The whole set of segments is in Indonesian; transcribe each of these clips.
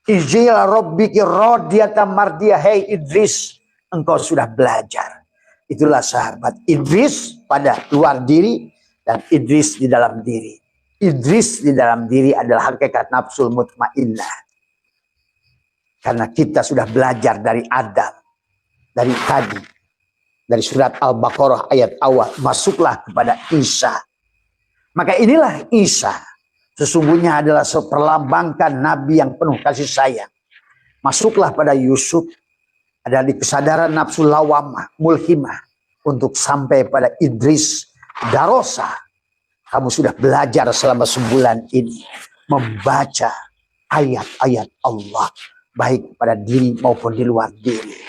Ijila rabbiki radiyatan mardiyah. Hei Idris, engkau sudah belajar. Itulah sahabat Idris pada luar diri dan Idris di dalam diri. Idris di dalam diri adalah hakikat nafsul mutmainnah. Karena kita sudah belajar dari Adam, dari tadi, dari surat Al-Baqarah ayat awal, masuklah kepada Isa. Maka inilah Isa. Sesungguhnya adalah seperlambangkan Nabi yang penuh kasih sayang. Masuklah pada Yusuf, ada di kesadaran nafsu lawamah, mulhimah, untuk sampai pada Idris, Darosa. Kamu sudah belajar selama sebulan ini membaca ayat-ayat Allah, baik pada diri maupun di luar diri.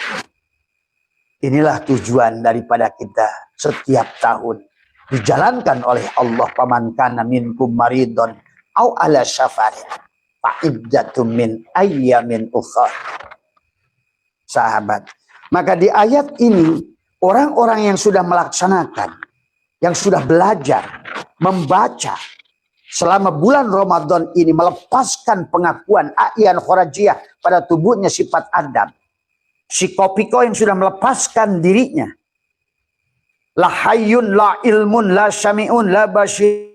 Inilah tujuan daripada kita setiap tahun dijalankan oleh Allah. Paman kana minkum maridon au ala safarin fa iddatum min ayyamin ukhra. Sahabat, maka di ayat ini orang-orang yang sudah melaksanakan, yang sudah belajar membaca selama bulan Ramadan ini, melepaskan pengakuan a'yan khorajiyah pada tubuhnya sifat Adam, psikopiko yang sudah melepaskan dirinya, la hayyun la ilmun la syami'un la basyirun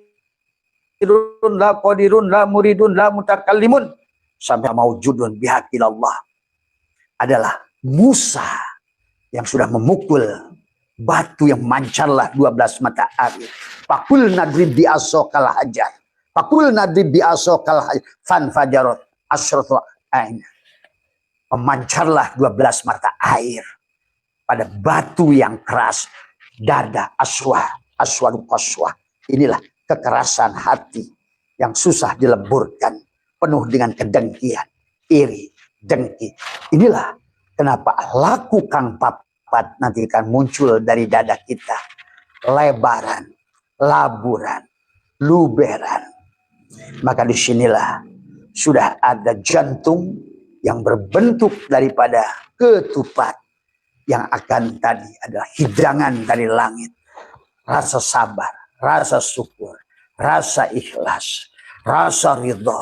la qadirun la muridun la mutakallimun sampai maujudun bihaqilallah, adalah Musa yang sudah memukul batu yang mancarlah 12 mata air. Fakul nadrib bi'asokal hajar, fakul nadrib bi'asokal hajar fan fajarot asratu ain. Memancarlah 12 mata air pada batu yang keras, dada aswah, aswadu qaswah. Inilah kekerasan hati yang susah dileburkan, penuh dengan kedengkian, iri, dengki. Inilah kenapa laku kang papat nanti akan muncul dari dada kita. Lebaran, laburan, luberan. Maka disinilah sudah ada jantung yang berbentuk daripada ketupat, yang akan tadi adalah hidangan dari langit. Rasa sabar, rasa syukur, rasa ikhlas, rasa ridha,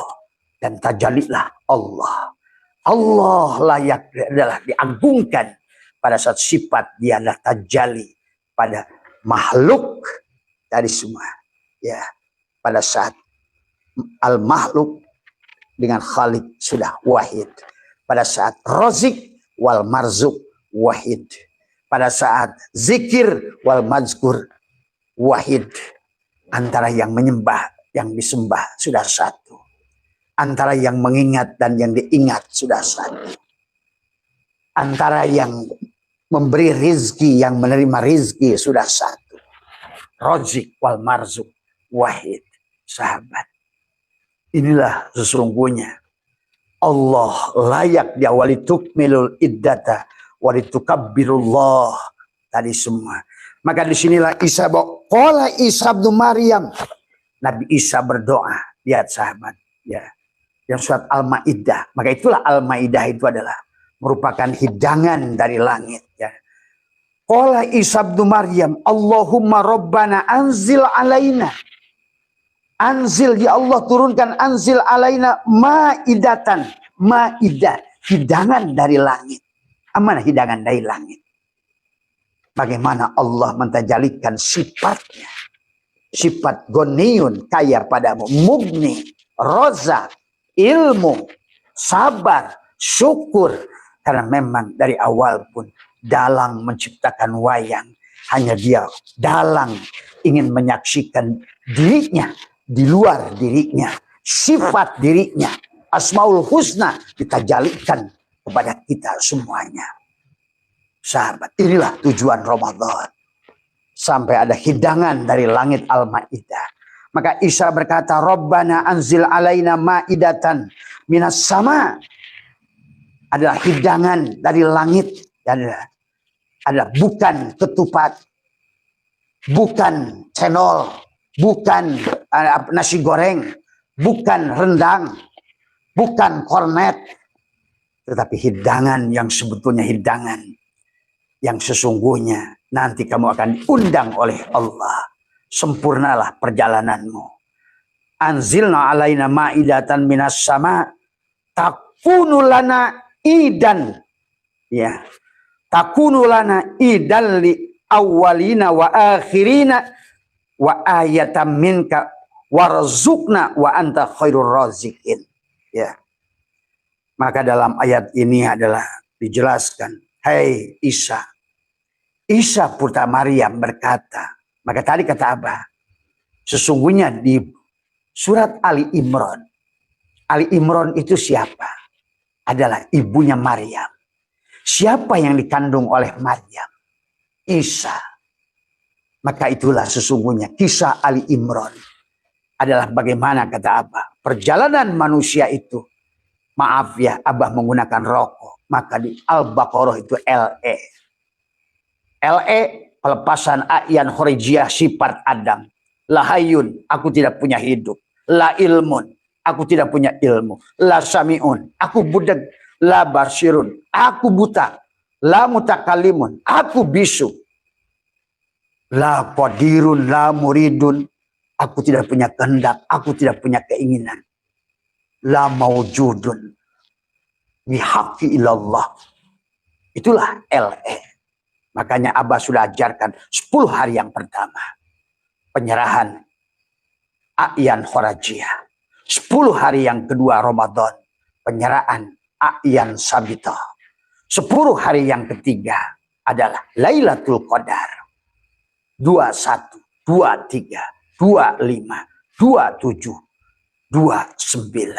dan tajalilah Allah. Allah layak adalah diagungkan pada saat sifat dia adalah tajali pada makhluk dari semua. Ya, pada saat al-makhluk dengan Khalik sudah wahid. Pada saat rozik wal marzuk wahid. Pada saat zikir wal mazkur wahid. Antara yang menyembah, yang disembah sudah satu. Antara yang mengingat dan yang diingat sudah satu. Antara yang memberi rizki, yang menerima rizki sudah satu. Rozik wal marzuk wahid. Sahabat, inilah sesungguhnya Allah layak dia walitukmilul iddata walitukabbirullah tadi semua. Maka disinilah Isa qala Isa bin Maryam, Nabi Isa berdoa. Lihat sahabat, ya, yang surat Al-Maidah. Maka itulah Al-Maidah itu adalah merupakan hidangan dari langit, ya. Qala Isa bin Maryam, Allahumma rabbana anzil alaina. Anzil, ya Allah turunkan, anzil alaina maidatan, maidah, hidangan dari langit. Amanah hidangan dari langit. Bagaimana Allah mentajalikan sifatnya. Sifat goniun, kaya padamu, mugni, rozak, ilmu, sabar, syukur. Karena memang dari awal pun dalang menciptakan wayang. Hanya dia dalang ingin menyaksikan dirinya di luar dirinya, sifat dirinya, Asmaul Husna ditajalikan kepada kita semuanya. Sahabat, inilah tujuan Ramadan. Sampai ada hidangan dari langit Al-Maidah. Maka Isa berkata, Rabbana anzil alaina maidatan minas sama. Adalah hidangan dari langit. Adalah bukan ketupat, bukan cendol, bukan nasi goreng, bukan rendang, bukan kornet, tetapi hidangan yang sebetulnya hidangan yang sesungguhnya nanti kamu akan diundang oleh Allah. Sempurnalah perjalananmu. Anzilna alaina maidatan minas sama takunu lana idan. Ya. Takunu lana idan li awwalina wa akhirina wa ayatam minka warzuqna wa anta khairur raziqin. Ya. Maka dalam ayat ini adalah dijelaskan, hai Isa. Isa putra Maryam berkata, maka tadi kata Abah, sesungguhnya di surat Ali Imran. Ali Imran itu siapa? Adalah ibunya Maryam. Siapa yang dikandung oleh Maryam? Isa. Maka itulah sesungguhnya kisah Ali Imran adalah bagaimana kata Abah. Perjalanan manusia itu, maaf ya, Abah menggunakan rokok. Maka di Al-Baqarah itu LE. LE, pelepasan A'yan Khorijiyah sifat Adam. La hayyun, aku tidak punya hidup. La ilmun, aku tidak punya ilmu. La sami'un, aku budak. La barsirun, aku buta. La mutakalimun, aku bisu. La qadirun, la muridun, aku tidak punya kehendak, aku tidak punya keinginan. La maujudun, bihaqi ilallah. Itulah LE. Makanya Abah sudah ajarkan 10 hari yang pertama. Penyerahan A'yan Khorijiyah. 10 hari yang kedua Ramadan. Penyerahan A'yan Sabitoh. 10 hari yang ketiga adalah Lailatul Qadar. 21, 23, 25, 27, 29.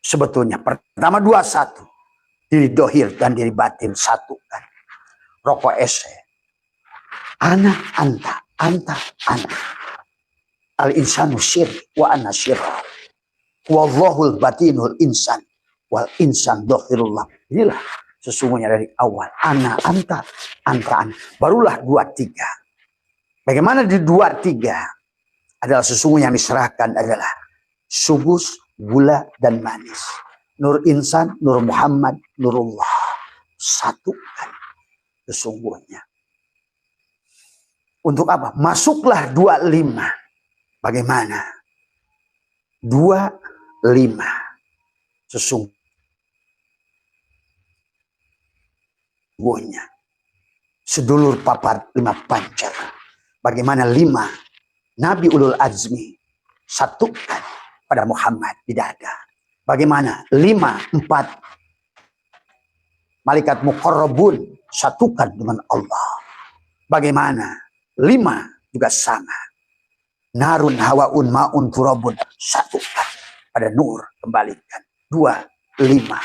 Sebetulnya pertama 21. Diri dohir dan diri batin satukan. Rokok ese. Ana anta, anta ana. Al-insanu syir wa ana syir. Wallahul batinul insan. Wal insan dohirullah. Inilah sesungguhnya dari awal. Ana anta, anta ana. Barulah 23. Bagaimana di 23? Adalah sesungguhnya yang diserahkan adalah subus, gula, dan manis. Nur insan, nur Muhammad, nurullah. Satukan. Sesungguhnya. Untuk apa? Masuklah 25. Bagaimana? 25. Sesungguhnya. Sedulur papat 5 pancar. Bagaimana 5? Nabi Ulul Azmi. Satukan pada Muhammad di dada. Bagaimana? 5, 4. Malaikat muqarrabun satukan dengan Allah. Bagaimana? 5 juga sama. Narun hawaun ma'un turabun satukan pada nur, kembalikan. 2, 5.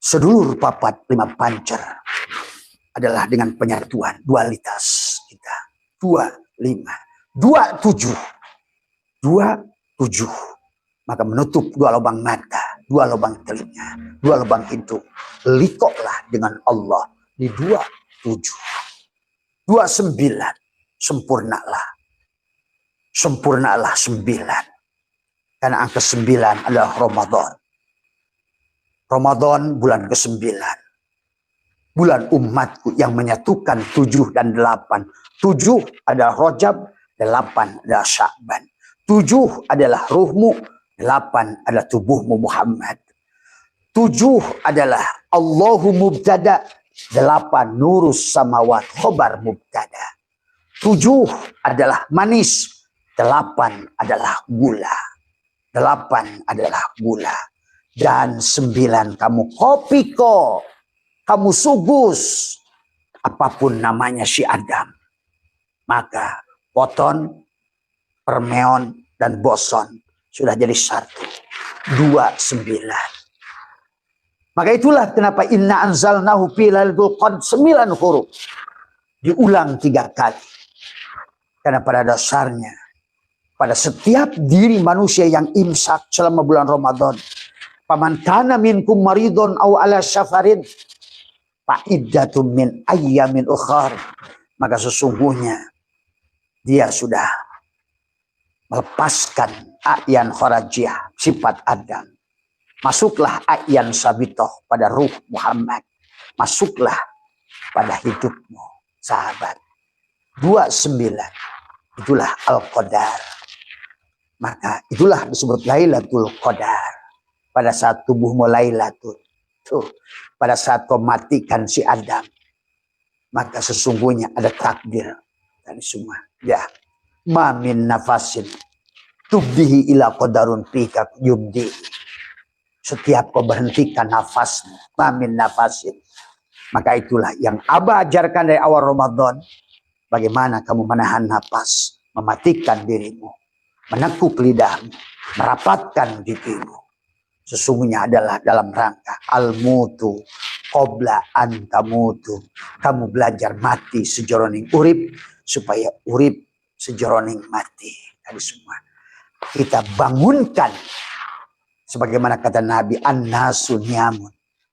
Sedulur papat 5 pancar adalah dengan penyatuan dualitas kita. 2, 5. 2, 7. 2, 7. Maka menutup 2 lubang mata, 2 lubang telinga, 2 lubang hidung. Likoklah dengan Allah di 27. 29. Sempurnalah. Sempurnalah 9. Karena angka 9 adalah Ramadan. Ramadan bulan ke-9. Bulan umatku yang menyatukan 7 dan 8. 7 adalah Rajab, 8 adalah Sya'ban. 7 adalah ruhmu, 8 adalah tubuhmu Muhammad. 7 adalah Allahu mubtada, 8 nurus samawat khobar mubtada. 7 adalah manis, 8 adalah gula. 8 adalah gula. Dan 9 kamu kopiko, kamu sugus, apapun namanya si Adam. Maka poton, permeon, dan boson sudah jadi 1. 29. Maka itulah kenapa inna anzalnahu fi lailatul qadr 9 huruf. Diulang 3 kali. Karena pada dasarnya, pada setiap diri manusia yang imsak selama bulan Ramadan, paman kana minkum maridun aw ala safarin fa iddatum min ayyamin ukhar, maka sesungguhnya dia sudah melepaskan A'yan Khorijiyah sifat Adam. Masuklah A'yan Sabitoh pada ruh Muhammad. Masuklah pada hidupmu, sahabat. 29. Itulah Al-Qadar. Maka itulah disebut Lailatul Qadar. pada saat tubuhmu Lailatul. Tuh, pada saat kau matikan si Adam, maka sesungguhnya ada takdir dari semua. Ya, ma min nafasin tubdihi ila qadarun fika yubdi. Setiap kau berhentikan nafasmu, ma min nafasin. Maka itulah yang Abah ajarkan dari awal Ramadan. Bagaimana kamu menahan nafas, mematikan dirimu, menekuk lidahmu, merapatkan gigimu. Sesungguhnya adalah dalam rangka al-mutu qabla an tamutu. Kamu belajar mati sejroning urip supaya urip sejroning mati. Dari semua kita bangunkan sebagaimana kata Nabi, an-nasu niyamun.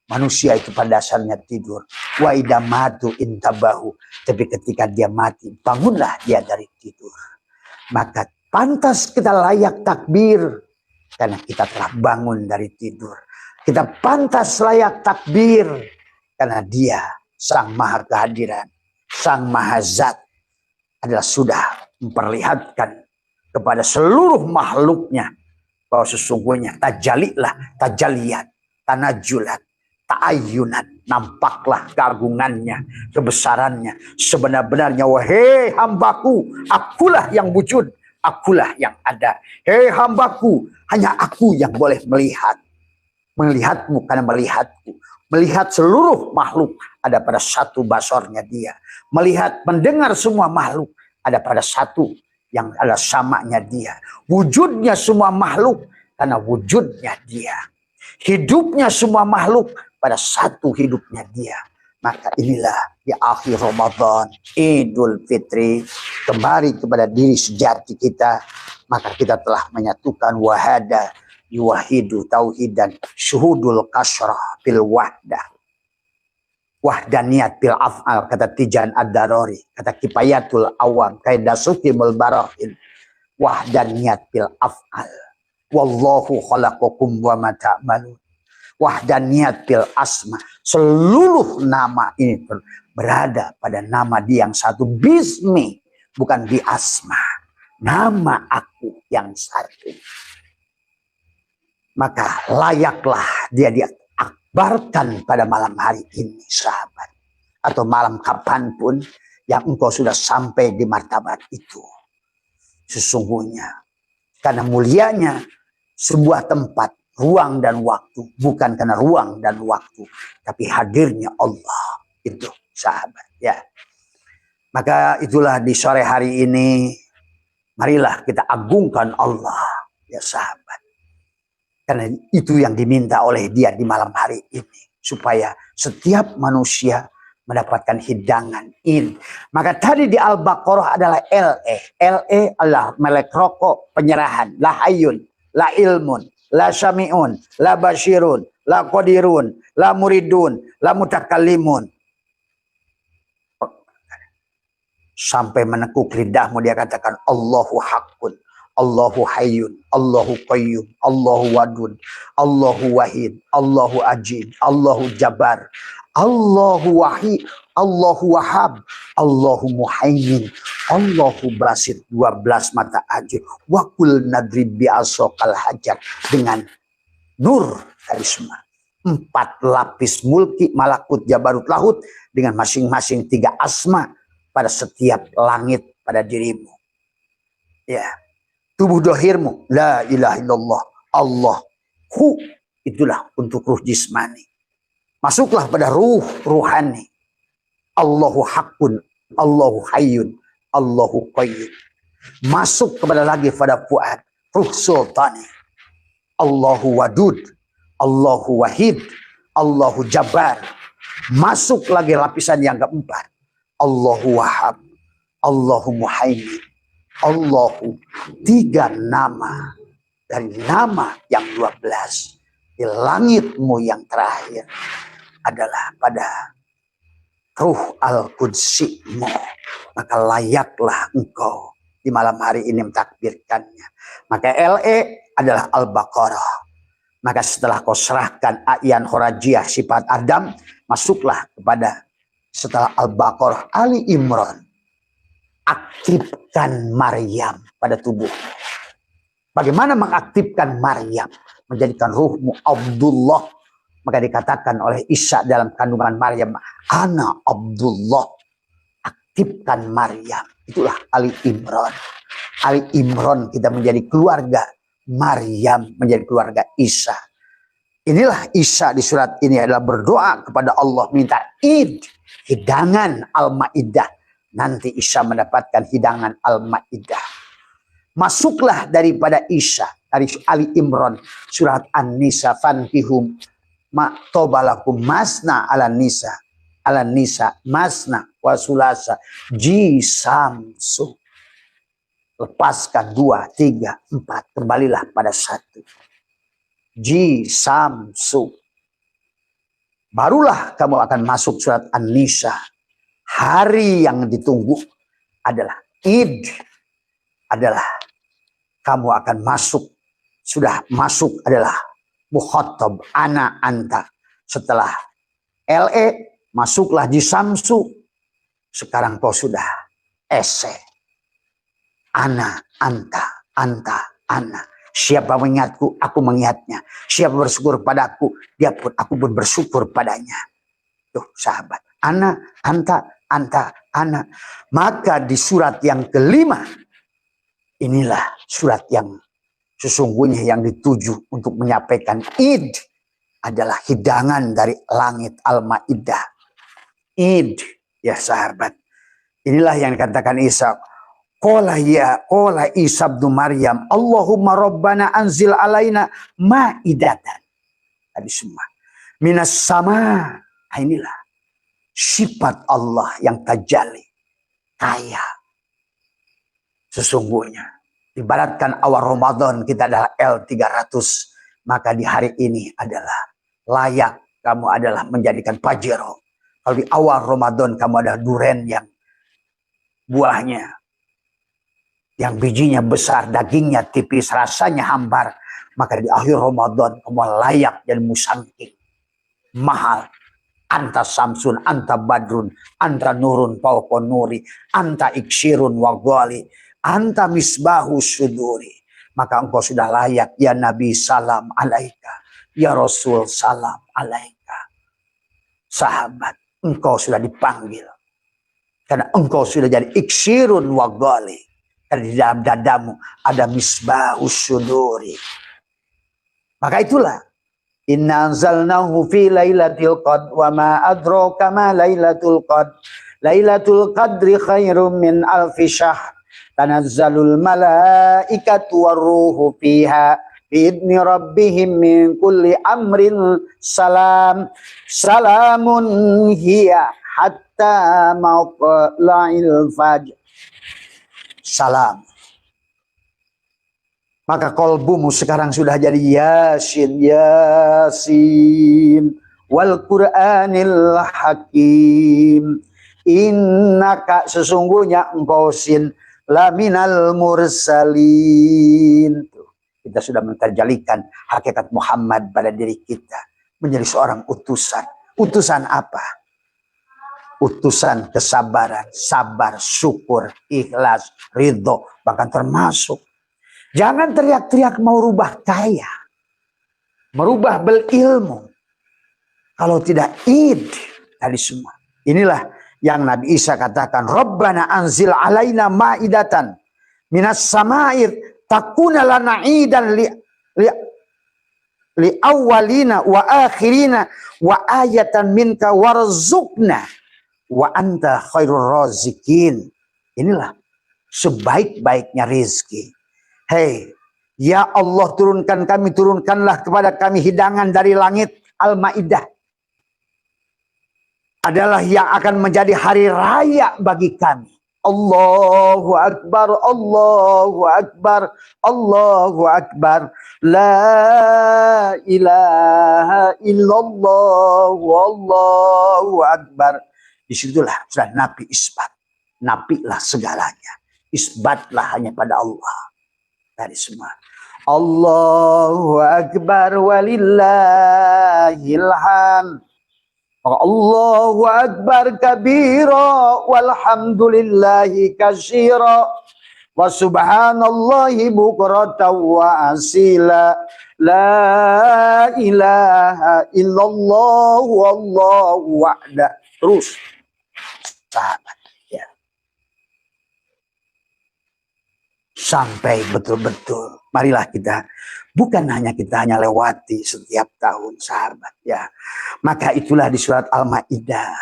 Manusia itu pada dasarnya tidur. Wa idza matu intabahu. Tapi ketika dia mati, bangunlah dia dari tidur. Maka pantas kita layak takbir karena kita telah bangun dari tidur. Kita pantas layak takbir karena dia Sang Maha Kehadiran, Sang Maha Zat adalah sudah memperlihatkan kepada seluruh makhluknya bahwa sesungguhnya tajaliyat, tanajulat, ta'ayyunan, nampaklah keagungannya, kebesarannya, sebenar-benarnya. Wahai hambaku, akulah yang wujud, akulah yang ada. Hei hambaku, hanya aku yang boleh melihat. Melihatmu karena melihatku. Melihat seluruh makhluk ada pada satu basornya dia. Melihat, mendengar semua makhluk ada pada satu yang adalah samanya dia. Wujudnya semua makhluk karena wujudnya dia. Hidupnya semua makhluk pada satu hidupnya dia. Maka inilah di akhir Ramadan, Idul Fitri, kembali kepada diri sejati kita. Maka kita telah menyatukan wahada yuwahidu tauhidan syuhudul kasrah bil wahdah. Wahdaniyat bil af'al, kata Tijan Ad-Darori, kata Kifayatul Awam, kaidah Sukimul Barahin. Wahdaniyat bil af'al. Wallahu khalaqakum wa ma ta'malun. Wahdaniyat bil asma. Seluruh nama ini berada pada nama dia yang satu. Bismi, bukan di asma. Nama aku yang satu. Maka layaklah dia diakbarkan pada malam hari ini, sahabat. Atau malam kapanpun yang engkau sudah sampai di martabat itu. Sesungguhnya, karena mulianya sebuah tempat, ruang dan waktu. Bukan karena ruang dan waktu, tapi hadirnya Allah. Itu, sahabat. Ya. Maka itulah di sore hari ini, marilah kita agungkan Allah, ya sahabat. Karena itu yang diminta oleh dia di malam hari ini. Supaya setiap manusia mendapatkan hidangan ini. Maka tadi di Al-Baqarah adalah LE. LE adalah melek rokok, penyerahan. La hayyun, la ilmun, la syami'un, la basyirun, la qadirun, la muridun, la mutakallimun. Sampai menekuk lidahmu dia katakan Allahu haqqun, Allahu hayyun, Allahu qayyum, Allahu wadud, Allahu wahid, Allahu ajid, Allahu jabbar, Allahu wahid, Allahu wahab, Allahu muhaimin, Allahu basit. 12 mata ajib. Wakul nadrib bi'asokal hajar. Dengan nur dari semua. 4 lapis mulki, malakut, jabarut, lahut. Dengan masing-masing 3 asma pada setiap langit pada dirimu. Ya. Tubuh dohirmu, la ilaha illallah, Allahu, itulah untuk ruh jismani. Masuklah pada ruh ruhani. Allahu haqqun, Allahu hayyun, Allahu qayyum. Masuk kepada lagi pada fuad, ruh sultani. Allahu wadud, Allahu wahid, Allahu jabbar. Masuk lagi lapisan yang keempat. Allahu wahab, Allahu muhaimin. Allahu, 3 nama dari nama yang 12 di langitmu yang terakhir adalah pada ruh al-qudsimu. Maka layaklah engkau di malam hari ini mentakbirkannya. Maka LE adalah Al-Baqarah. Maka setelah kau serahkan A'yan Khorajiyah sifat Adam, masuklah kepada setelah Al-Baqarah Ali Imran. Aktifkan Maryam pada tubuhmu. Bagaimana mengaktifkan Maryam, menjadikan ruhmu Abdullah. Maka dikatakan oleh Isa dalam kandungan Maryam, Ana Abdullah. Aktifkan Maryam. Itulah Ali Imran. Ali Imran kita menjadi keluarga, Maryam menjadi keluarga Isa. Inilah Isa di surat ini adalah berdoa kepada Allah, minta hidangan Al-Maidah. Nanti Isa mendapatkan hidangan Al-Maidah. Masuklah daripada Isa dari Ali Imran surat An-Nisa, fankihum maktobalakum masna ala nisa masna wasulasa jisamsu. Lepaskan 2, 3, 4, kembalilah pada 1. Jisamsu. Barulah kamu akan masuk surat An-Nisa. Hari yang ditunggu adalah Id. Adalah kamu akan masuk. Sudah masuk adalah mukhatab ana anta. Setelah LE masuklah jisamsu. Sekarang kau sudah ese. Ana anta ana. Siapa mengingatku, aku mengingatnya. Siapa bersyukur padaku, aku pun bersyukur padanya. Tuh sahabat. Ana, anta, ana. Maka di surat yang kelima, inilah surat yang sesungguhnya yang dituju untuk menyampaikan Id adalah hidangan dari langit Al-Maidah. Id, ya sahabat. Inilah yang dikatakan Isa. Qala Isa bin Maryam, Allahumma rabbana anzil alaina ma'idatan. Tadi semua. Minas sama. Inilah sifat Allah yang tajalli. Kaya. Sesungguhnya. Ibaratkan awal Ramadan kita adalah L300. Maka di hari ini adalah layak. Kamu adalah menjadikan pajero. Kalau di awal Ramadan kamu adalah duren yang buahnya. Yang bijinya besar, dagingnya tipis, rasanya hambar. Maka di akhir Ramadan kamu layak dan musangking. Mahal. Anta samsun, anta badrun, anta nurun fawqa nuri, anta iksirun wa ghali, anta misbahu suduri. Maka engkau sudah layak, ya Nabi salam alaika, ya Rasul salam alaika. Sahabat, engkau sudah dipanggil. Karena engkau sudah jadi iksirun wa ghali. Karena di dalam dadamu ada misbahu suduri. Maka itulah. Inna anzalnahu fi lailatul qadr wa ma adraka ma lailatul qadr. Lailatul qadri khairum min alfi syahr. Tanazzalul malaikatu warruhu fiha biidni rabbihim min kulli amrin salam. Salamun hiya hatta matla'il fajr. Salam. Maka kolbumu sekarang sudah jadi Yasin, Yasin, wal Qur'anil Hakim. Innaka sesungguhnya engkau sin laminal mursalin. Tuh, kita sudah menterjalikan hakikat Muhammad pada diri kita. Menjadi seorang utusan. Utusan apa? Utusan kesabaran, sabar, syukur, ikhlas, ridho, bahkan termasuk jangan teriak-teriak mau rubah kaya, merubah berilmu. Kalau tidak Id tadi semua. Inilah yang Nabi Isa katakan, Rabbana anzil alaina ma'idatan minas sama'ir takuna lana idan li awwalina wa akhirina wa ayatan minka warzuqna wa anta khairur razikin. Inilah sebaik-baiknya rezeki. Hei, ya Allah turunkanlah kepada kami hidangan dari langit Al-Maidah. Adalah yang akan menjadi hari raya bagi kami. Allahu Akbar, Allahu Akbar, Allahu Akbar. La ilaha illallah, Allahu Akbar. Disitulah sudah Nabi isbat. Nabilah segalanya. Isbatlah hanya pada Allah. Dari semua. Allahu Akbar walillahil hamd. Allahu Akbar kabira walhamdulillahi katsira wa subhanallahi bukratan wa asila. La ilaha illallah wallahu wa'da. Terus sahabat ya. Sampai betul-betul marilah kita, bukan hanya kita hanya lewati setiap tahun sahabat ya. Maka itulah di surat Al-Maidah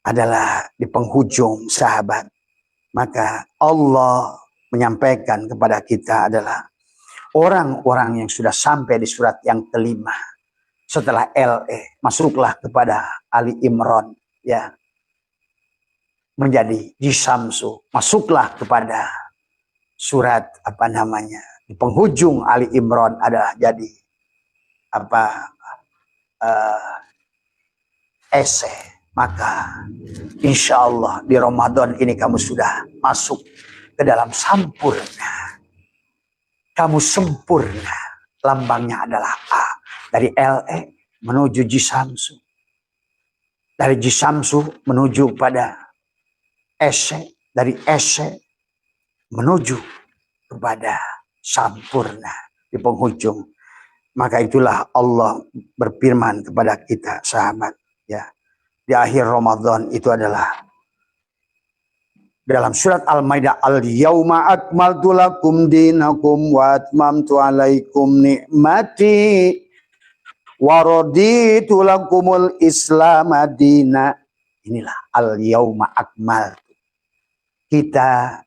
adalah di penghujung sahabat. Maka Allah menyampaikan kepada kita adalah orang-orang yang sudah sampai di surat yang kelima setelah LE, masuklah kepada Ali Imran ya, menjadi Jisamsu, masuklah kepada surat apa namanya di penghujung Ali Imran adalah jadi apa Ese. Maka insya Allah di Ramadan ini kamu sudah masuk ke dalam sampurna. Kamu sempurna. Lambangnya adalah A. Dari LE menuju Jisamsu. Dari Jisamsu menuju pada Ese. Dari Ese menuju kepada sampurna di penghujung. Maka itulah Allah berfirman kepada kita sahabat ya. Di akhir Ramadan itu adalah dalam surat Al-Maidah, al-yauma akmaltu lakum dinakum wa atmamtu alaikum ni'mati wa raditu lakumul islam madina. Inilah al-yauma akmaltu. Kita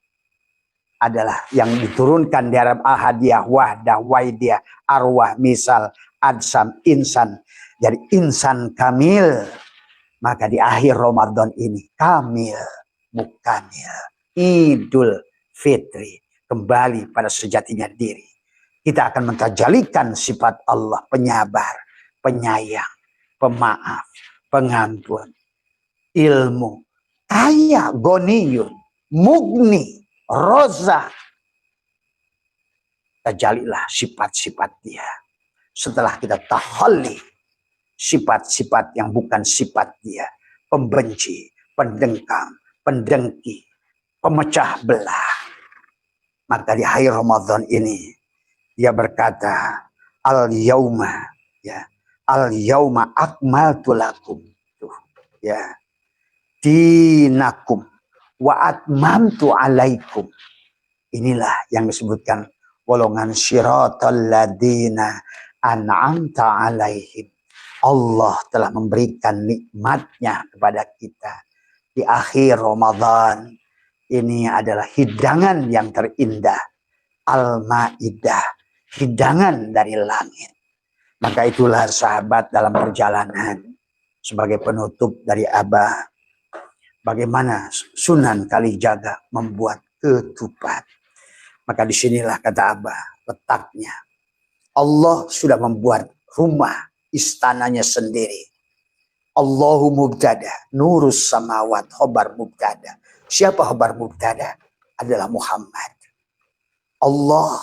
adalah yang diturunkan di Arab ahadiyah, wahdah, waidiyah, arwah, misal, adsam, insan. Jadi insan kamil. Maka di akhir Ramadan ini kamil. Mukamil, Idul Fitri, kembali pada sejatinya diri. Kita akan mentajalikan sifat Allah, penyabar, penyayang, pemaaf, pengampun, ilmu, kaya, goniyun, mugni, rozak. Tajalilah sifat-sifat dia. Setelah kita tahalli sifat-sifat yang bukan sifat dia, pembenci, pendengkam, pendengki, pemecah belah. Maka di akhir Ramadan ini dia berkata, al-yauma ya, al-yauma akmaltu lakum tuh ya, dinakum wa atmamtu alaikum. Inilah yang disebutkan golongan syiratal ladina an'amta alaihim. Allah telah memberikan nikmatnya kepada kita. Di akhir Ramadan ini adalah hidangan yang terindah. Al-Maidah, hidangan dari langit. Maka itulah sahabat dalam perjalanan sebagai penutup dari Abah. Bagaimana Sunan Kalijaga membuat ketupat. Maka disinilah kata Abah letaknya. Allah sudah membuat rumah istananya sendiri. Allahu mubtada, nurus samawat, khobar mubtada. Siapa khobar mubtada? Adalah Muhammad. Allah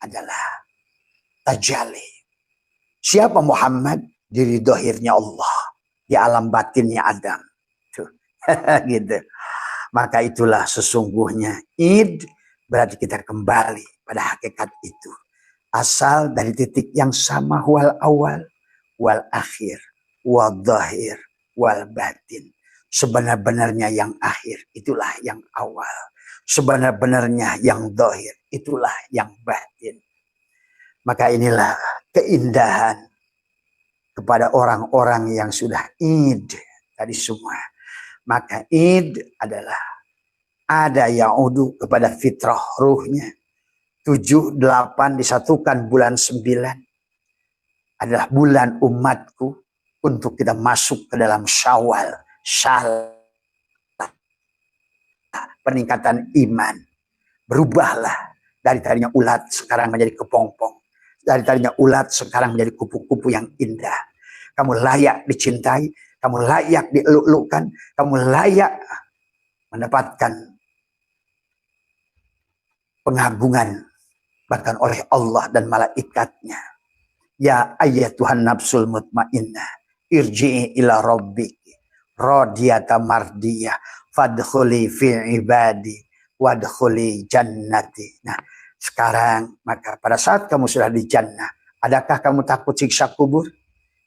adalah tajalli. Siapa Muhammad? Diri dohirnya Allah. Di alam batinnya Adam. Tuh. Gitu. Maka itulah sesungguhnya Id berarti kita kembali pada hakikat itu. Asal dari titik yang sama, wal awal, wal akhir, wal zahir, wal batin. Sebenar-benarnya yang akhir, itulah yang awal. Sebenar-benarnya yang zahir, itulah yang batin. Maka inilah keindahan kepada orang-orang yang sudah Id tadi semua. Maka Id adalah ada ya'udu kepada fitrah ruhnya. 7, 8 disatukan bulan 9 adalah bulan umatku untuk kita masuk ke dalam Syawal, peningkatan iman. Berubahlah dari tadinya ulat sekarang menjadi kepompong, dari tadinya ulat sekarang menjadi kupu-kupu yang indah. Kamu layak dicintai, kamu layak dieluk-elukkan, kamu layak mendapatkan pengagungan bahkan oleh Allah dan malaikatnya. Ya ayyatuhan nafsul mutmainnah, irji'i ila rabbiki radiyata mardiyah fadkhuli fi ibadi wadkhuli jannati. Nah, sekarang maka pada saat kamu sudah di jannah, adakah kamu takut siksa kubur?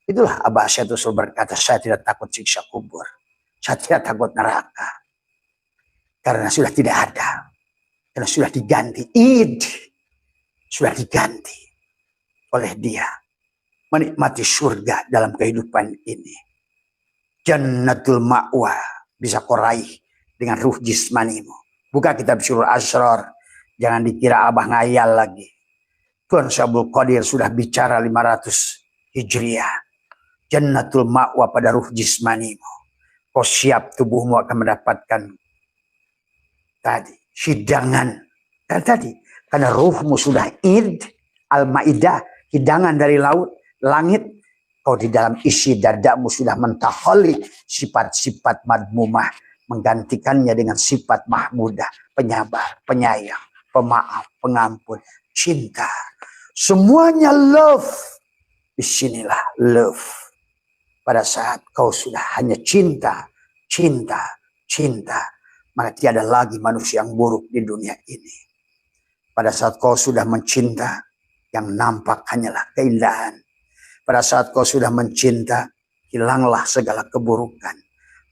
Itulah Abah Syed Usul berkata, saya tidak takut siksa kubur. Saya tidak takut neraka. Karena sudah tidak ada. Karena sudah diganti. Id sudah diganti oleh dia. Menikmati surga dalam kehidupan ini. Jannatul ma'wa bisa kau raih dengan ruh jismanimu. Buka kitab Syurul Asrar. Jangan dikira Abah ngayal lagi. Tuan Syabul Qadir sudah bicara 500 Hijriah. Jannatul ma'wa pada ruh jismanimu. Kau siap, tubuhmu akan mendapatkan tadi hidangan. Dan tadi karena ruhmu sudah id, al-ma'idah, hidangan dari laut, langit. Kau di dalam isi dadamu sudah mentaholi sifat-sifat madmumah, menggantikannya dengan sifat mahmudah, penyabar, penyayang, pemaaf, pengampun, cinta. Semuanya love. Disinilah love. Pada saat kau sudah hanya cinta, cinta, cinta, maka tiada lagi manusia yang buruk di dunia ini. Pada saat kau sudah mencinta, yang nampak hanyalah keindahan. Pada saat kau sudah mencinta, hilanglah segala keburukan.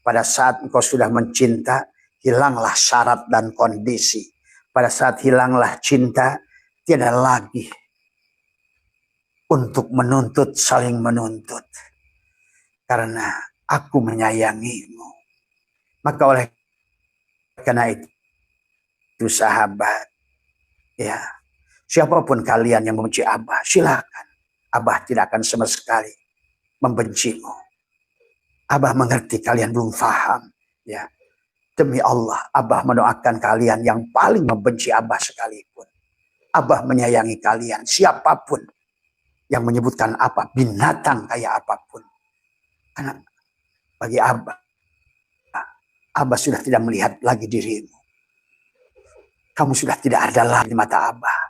Pada saat kau sudah mencinta, hilanglah syarat dan kondisi. Pada saat hilanglah cinta, tiada lagi untuk menuntut, saling menuntut. Karena aku menyayangimu. Maka oleh karena itu sahabat, ya, siapapun kalian yang membenci Abah, silakan. Abah tidak akan sama sekali membencimu. Abah mengerti kalian belum paham, ya. Demi Allah, Abah mendoakan kalian yang paling membenci Abah sekalipun. Abah menyayangi kalian, siapapun yang menyebutkan apa, binatang kayak apapun. Karena bagi Abah, Abah sudah tidak melihat lagi dirimu. Kamu sudah tidak ada lagi di mata Abah.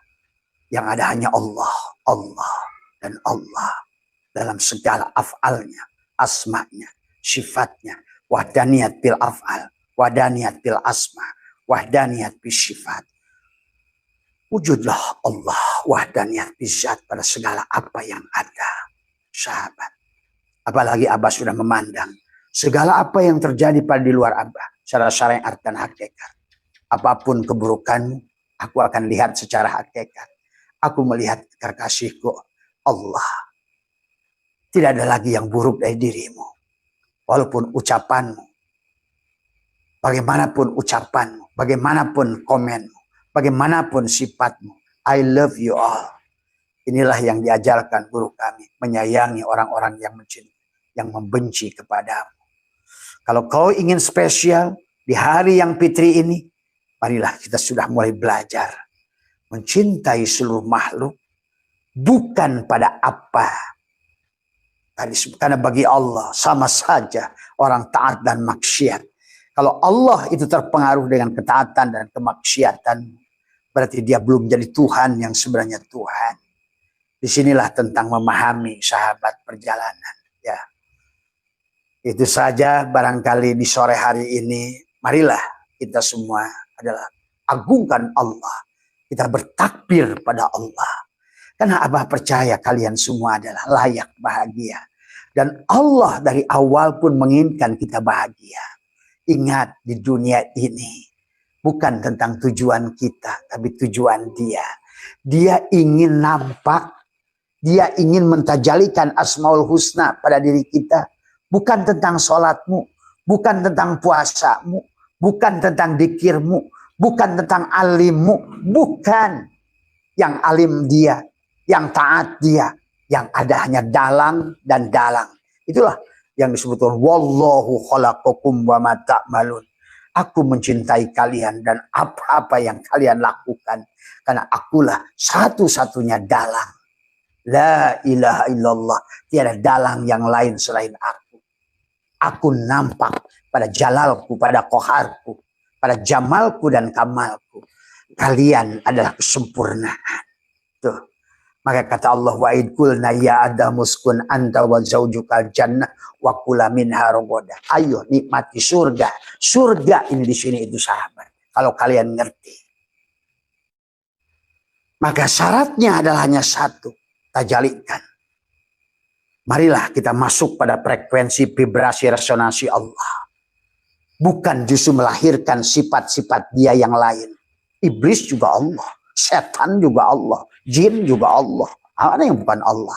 Yang ada hanya Allah, Allah, dan Allah. Dalam segala af'alnya, asma'nya, sifatnya. Wahdaniyat bil af'al, wahdaniyat bil asma', wahdaniyat bil sifat. Wujudlah Allah, wahdaniyat bil zat pada segala apa yang ada. Sahabat. Apalagi Abah sudah memandang segala apa yang terjadi pada di luar Abah secara syariat dan hakikat. Apapun keburukanmu, aku akan lihat secara hakikat. Aku melihat kekasihku Allah. Tidak ada lagi yang buruk dari dirimu. Walaupun ucapanmu, bagaimanapun ucapanmu, bagaimanapun komenmu, bagaimanapun sifatmu, I love you all. Inilah yang diajarkan guru kami, menyayangi orang-orang yang mencintai, yang membenci kepadamu. Kalau kau ingin spesial di hari yang fitri ini, marilah kita sudah mulai belajar mencintai seluruh makhluk, bukan pada apa. Karena bagi Allah sama saja orang taat dan maksiat. Kalau Allah itu terpengaruh dengan ketaatan dan kemaksiatan, berarti dia belum jadi Tuhan yang sebenarnya Tuhan. Disinilah tentang memahami sahabat perjalanan. Ya, itu saja barangkali di sore hari ini. Marilah kita semua adalah agungkan Allah. Kita bertakbir pada Allah. Karena Abah percaya kalian semua adalah layak bahagia. Dan Allah dari awal pun menginginkan kita bahagia. Ingat, di dunia ini bukan tentang tujuan kita, tapi tujuan Dia. Dia ingin nampak, Dia ingin mentajalikan Asmaul Husna pada diri kita. Bukan tentang sholatmu, bukan tentang puasamu, bukan tentang dikirmu, bukan tentang alimmu, bukan. Yang alim Dia, yang taat Dia, yang ada hanya dalang dan dalang. Itulah yang disebutkan wallahu khalaqakum wa ma ta'malun. Aku mencintai kalian dan apa-apa yang kalian lakukan, karena akulah satu-satunya dalang. La ilaha illallah, tiada dalang yang lain selain aku. Aku nampak pada jalalku, pada koharku, pada jamalku dan kamalku. Kalian adalah kesempurnaan. Tuh. Maka kata Allah, wa id qulna ya Adamu uskun anta wa zaujukal jannah wa kula minha ragadah. Ayo nikmati surga. Surga ini di sini itu sahabat. kalau kalian ngerti. Maka syaratnya adalah hanya satu, tajalikan. Marilah kita masuk pada frekuensi vibrasi resonansi Allah. Bukan justru melahirkan sifat-sifat dia yang lain. Iblis juga Allah, setan juga Allah, jin juga Allah. Ada yang bukan Allah.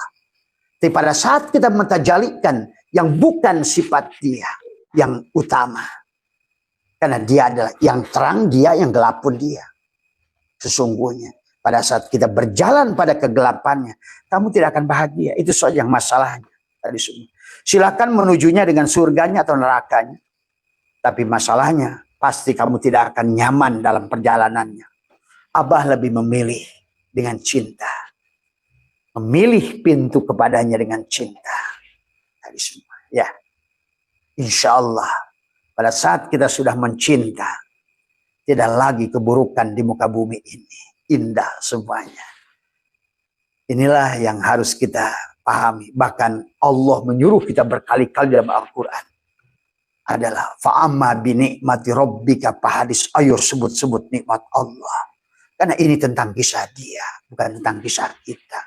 Tapi pada saat kita mentajalikan yang bukan sifat dia yang utama. Karena dia adalah yang terang dia, yang gelap pun dia. Sesungguhnya pada saat kita berjalan pada kegelapannya, kamu tidak akan bahagia. Itu saja yang masalahnya. Silakan menujunya dengan surganya atau nerakanya. Tapi masalahnya pasti kamu tidak akan nyaman dalam perjalanannya. Abah lebih memilih dengan cinta. Memilih pintu kepadanya dengan cinta. Tadi semua. Ya. Insya Allah pada saat kita sudah mencinta, tidak lagi keburukan di muka bumi ini. Indah semuanya. Inilah yang harus kita pahami. Bahkan Allah menyuruh kita berkali-kali dalam Al-Quran. Adalah fa'amma binikmati rabbika fahadis. Ayo sebut-sebut nikmat Allah. Karena ini tentang kisah dia. Bukan tentang kisah kita.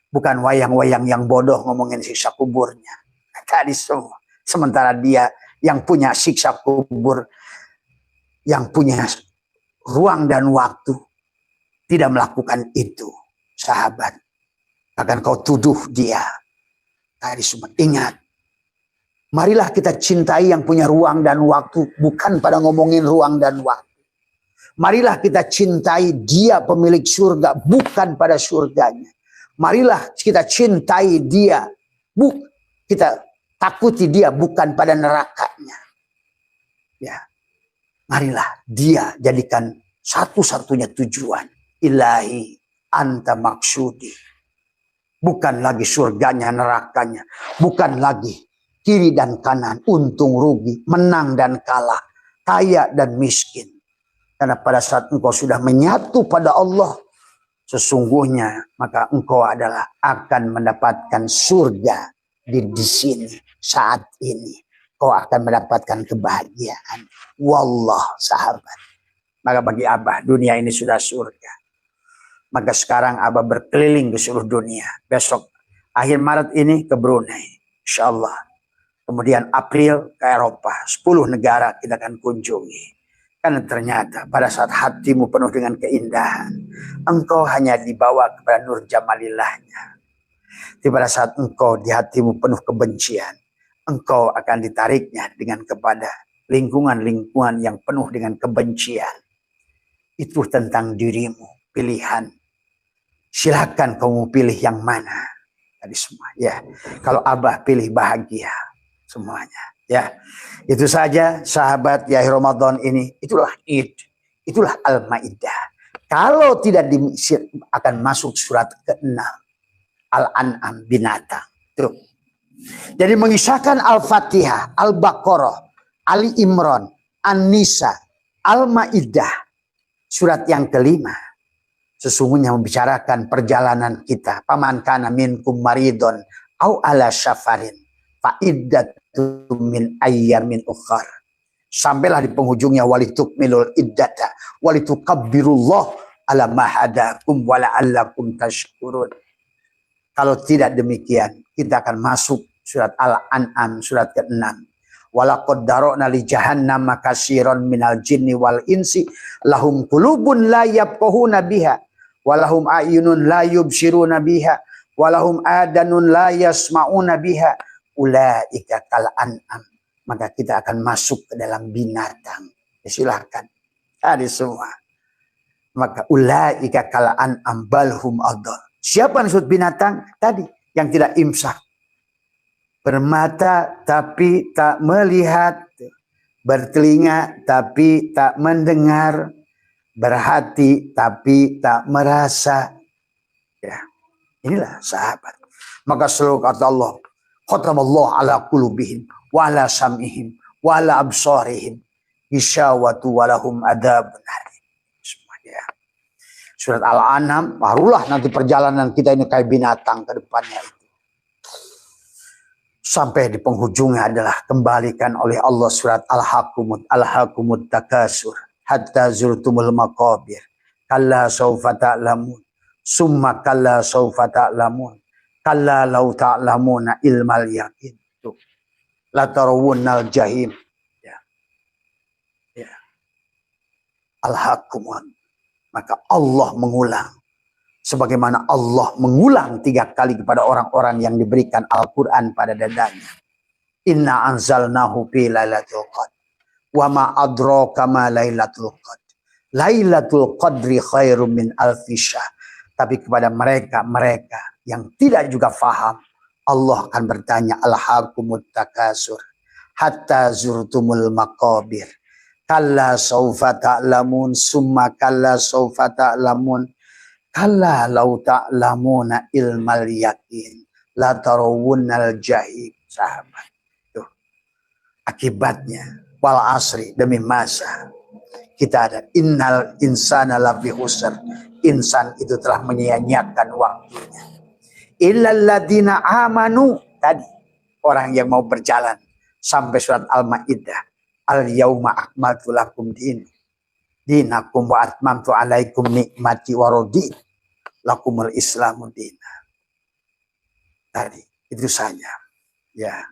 Bukan wayang-wayang yang bodoh ngomongin siksa kuburnya. Tadi semua. Sementara dia yang punya siksa kubur. Yang punya ruang dan waktu. Tidak melakukan itu. Sahabat. Akan kau tuduh dia. Tadi semua. Ingat. Marilah kita cintai yang punya ruang dan waktu. Bukan pada ngomongin ruang dan waktu. Marilah kita cintai dia pemilik surga. Bukan pada surganya. Marilah kita cintai dia. Kita takuti dia bukan pada nerakanya. Ya. Marilah dia jadikan satu-satunya tujuan. Ilahi anta maksudi. Bukan lagi surganya, nerakanya. Bukan lagi kiri dan kanan, untung rugi, menang dan kalah, kaya dan miskin. Karena pada saat engkau sudah menyatu pada Allah, sesungguhnya maka engkau adalah akan mendapatkan surga di sini saat ini. Kau akan mendapatkan kebahagiaan. Wallah sahabat. Maka bagi Abah dunia ini sudah surga. Maka sekarang Abah berkeliling ke seluruh dunia. Besok akhir Maret ini ke Brunei. InsyaAllah. Kemudian April ke Eropa. 10 negara kita akan kunjungi. Karena ternyata pada saat hatimu penuh dengan keindahan. Engkau hanya dibawa kepada nur jamalillahnya. Tapi pada saat engkau di hatimu penuh kebencian. Engkau akan ditariknya dengan kepada lingkungan-lingkungan yang penuh dengan kebencian. Itu tentang dirimu. Pilihan. Silakan kamu pilih yang mana. Tadi semua ya. Kalau Abah pilih bahagia. Semuanya ya. Itu saja sahabat ya Ramadan ini. Itulah Id. Itulah Al-Maidah. Kalau tidak akan masuk surat ke-6 Al-An'am binatang. Tuh. Jadi mengisahkan Al-Fatihah, Al-Baqarah, Ali Imran, An-Nisa, Al-Maidah. Surat yang kelima. Sesungguhnya membicarakan perjalanan kita. Paman kana minkum maridon au ala syafarin fa'iddatu min ayyamin ukhar. Sampailah di penghujungnya walitukmilul iddata walitukabbirullah ala ma hadakum wa la'allakum tashkurun. Kalau tidak demikian, kita akan masuk surat Al-An'am surat ke-6. Walaqad dara'na li jahannam katsiran minal jinni wal insi lahum qulubun la yafqahuna biha walahum a'yunun la yubsiruna biha walahum adanun la yasma'una biha ulaika kal an'am. Maka kita akan masuk ke dalam binatang. Ya, silahkan. Tadi semua. Maka ulaika kal an'am balhum adall. Siapa yang disebut binatang? Tadi yang tidak imsak. Bermata tapi tak melihat, bertelinga tapi tak mendengar, berhati tapi tak merasa. Ya, inilah sahabat. Maka selalu kata Allah, khatamallahu ala qulubihim wa ala sam'ihim wa ala absarihim isyawatu walahum adabun harim. Semuanya. Surat Al-An'am, barulah nanti perjalanan kita ini kayak binatang ke depannya itu. Sampai di penghujungnya adalah kembalikan oleh Allah surat Al-Hakumut takasur. hatta zurtumul maqabir. Kalla sawfa ta'lamun. Summa kalla sawfa ta'lamun. Kalla law ta'lamuna ilmal yaqin. La tarawunnal jahim. Ya. Ya. Al-haqqum. Maka Allah mengulang. Sebagaimana Allah mengulang 3 kali kepada orang-orang yang diberikan Al-Quran pada dadanya. Inna anzalnahu fi lailatul qadr. Wa ma adraka ma lailatul qadr. Lailatul qadri khairum min alfi syahr. Tapi kepada mereka yang tidak juga faham, Allah akan bertanya, alhaqumut takasur hatta zurtumul maqabir. Kalla sawfa ta'lamun summa kalla sawfa ta'lamun. Kalla law ta'lamuna ilmal yakin la tarawunnal jahim. Sahabat, tuh akibatnya, wal asri, demi masa kita ada, innal insana lafi khusr. Insan itu telah menyia-nyiakan waktunya. Illal ladina amanu, tadi orang yang mau berjalan sampai surat Al-Maidah. Al yauma akmaltu lakum dinakum wa atmamtu alaikum nikmati wa raditu lakumul islamu dina. Tadi itu saja. Ya.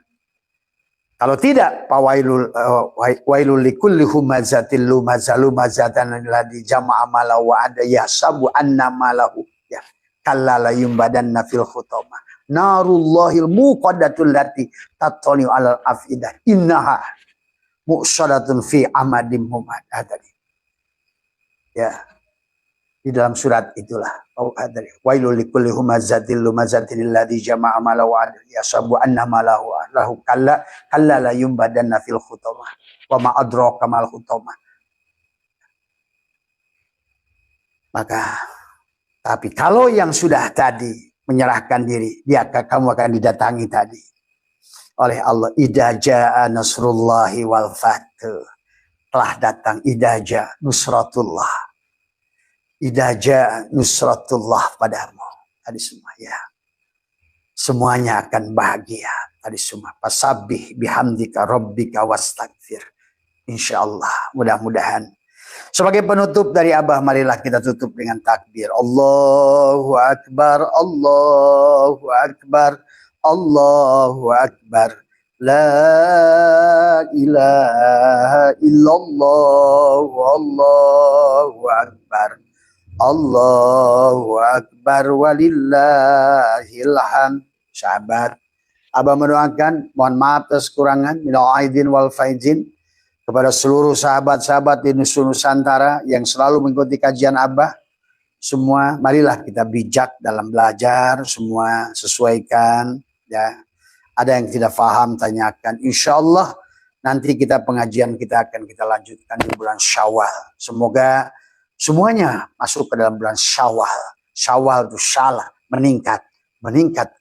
Kalau tidak, wailul likulli humazatil lumazatan alladzi jama'a malahu wa ada yahsabu anna malahu, ya. Kalla la yumbadanna fil khutama. Narullahil muqaddatul lati tattali'u 'alal afidah. Innaha mu'sadatun fi amadim mumaddah. Tadi. Ya. Di dalam surat itulah. Wailul likulli humazatil lumazatil alladzi jama'a malahu wa yasabu anna malahu lahu kalla la yumbadanna fil khutama wa ma adraka mal khutama. Maka tapi kalau yang sudah tadi menyerahkan diri, kamu akan didatangi tadi oleh Allah. Idza jaa nasrullahi wal fath. Telah datang idza jaa nusratullah. Idza jaa nusratullah padamu. Tadi semua, ya. Semuanya akan bahagia. Tadi semua. Fasabbih bihamdika rabbika wastaghfir. Insyaallah, mudah-mudahan. Sebagai penutup dari Abah, marilah kita tutup dengan takbir. Allahu Akbar, Allahu Akbar, Allahu Akbar. La ilaha illallah, Allahu Akbar. Allahu Akbar walillahil hamd. Sahabat, Abah mendoakan, mohon maaf atas kekurangan, minal aidin wal faizin, kepada seluruh sahabat-sahabat di Nusantara yang selalu mengikuti kajian Abah. Semua marilah kita bijak dalam belajar, semua sesuaikan, ya. Ada yang tidak paham, tanyakan. Insya Allah nanti pengajian kita akan kita lanjutkan di bulan Syawal. Semoga semuanya masuk ke dalam bulan Syawal. Syawal itu salah, meningkat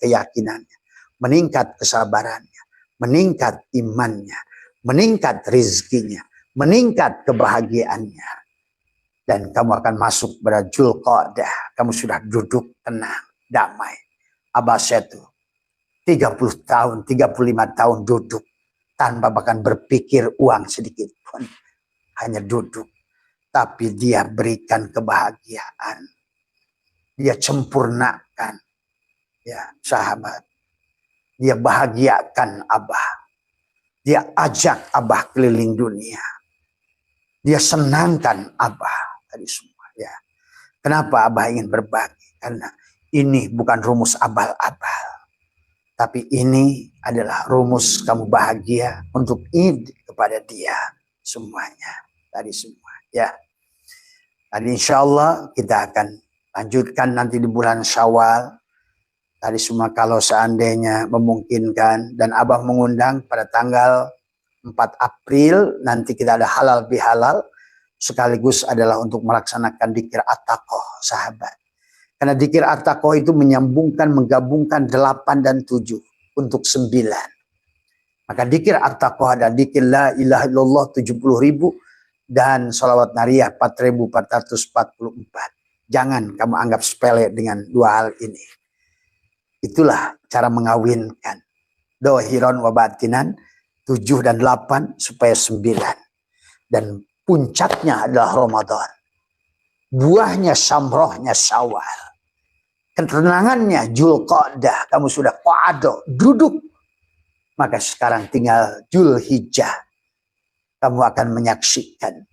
keyakinannya, meningkat kesabarannya, meningkat imannya, meningkat rezekinya, meningkat kebahagiaannya. Dan kamu akan masuk pada Dzulqa'dah. Kamu sudah duduk tenang, damai. Abah Setu 30 tahun, 35 tahun duduk tanpa bahkan berpikir uang sedikit pun. Hanya duduk. Tapi dia berikan kebahagiaan. Dia sempurnakan. Ya, sahabat. Dia bahagiakan Abah. Dia ajak Abah keliling dunia. Dia senangkan Abah. Tadi semua, ya. Kenapa Abah ingin berbagi? Karena ini bukan rumus abal-abal. Tapi ini adalah rumus kamu bahagia untuk id kepada dia semuanya. Tadi semua, ya. Tadi insya Allah kita akan lanjutkan nanti di bulan Syawal. Tadi semua kalau seandainya memungkinkan dan Abah mengundang pada tanggal 4 April nanti kita ada halal bihalal. Sekaligus adalah untuk melaksanakan dzikir at-taqwa, sahabat. Karena dzikir at-taqwa itu menggabungkan 8 dan 7 untuk 9. Maka dzikir at-taqwa ada dzikir la ilaha illallah 70.000 dan sholawat nariyah 4.444. Jangan kamu anggap sepele dengan 2 hal ini. Itulah cara mengawinkan. Dohiron wa batinan 7 dan 8 supaya 9. Dan puncaknya adalah Ramadan. Buahnya samrohnya Syawal. Ketenangannya Dzulqa'dah. Kamu sudah qa'dah, duduk. Maka sekarang tinggal Dzulhijjah. Kamu akan menyaksikan.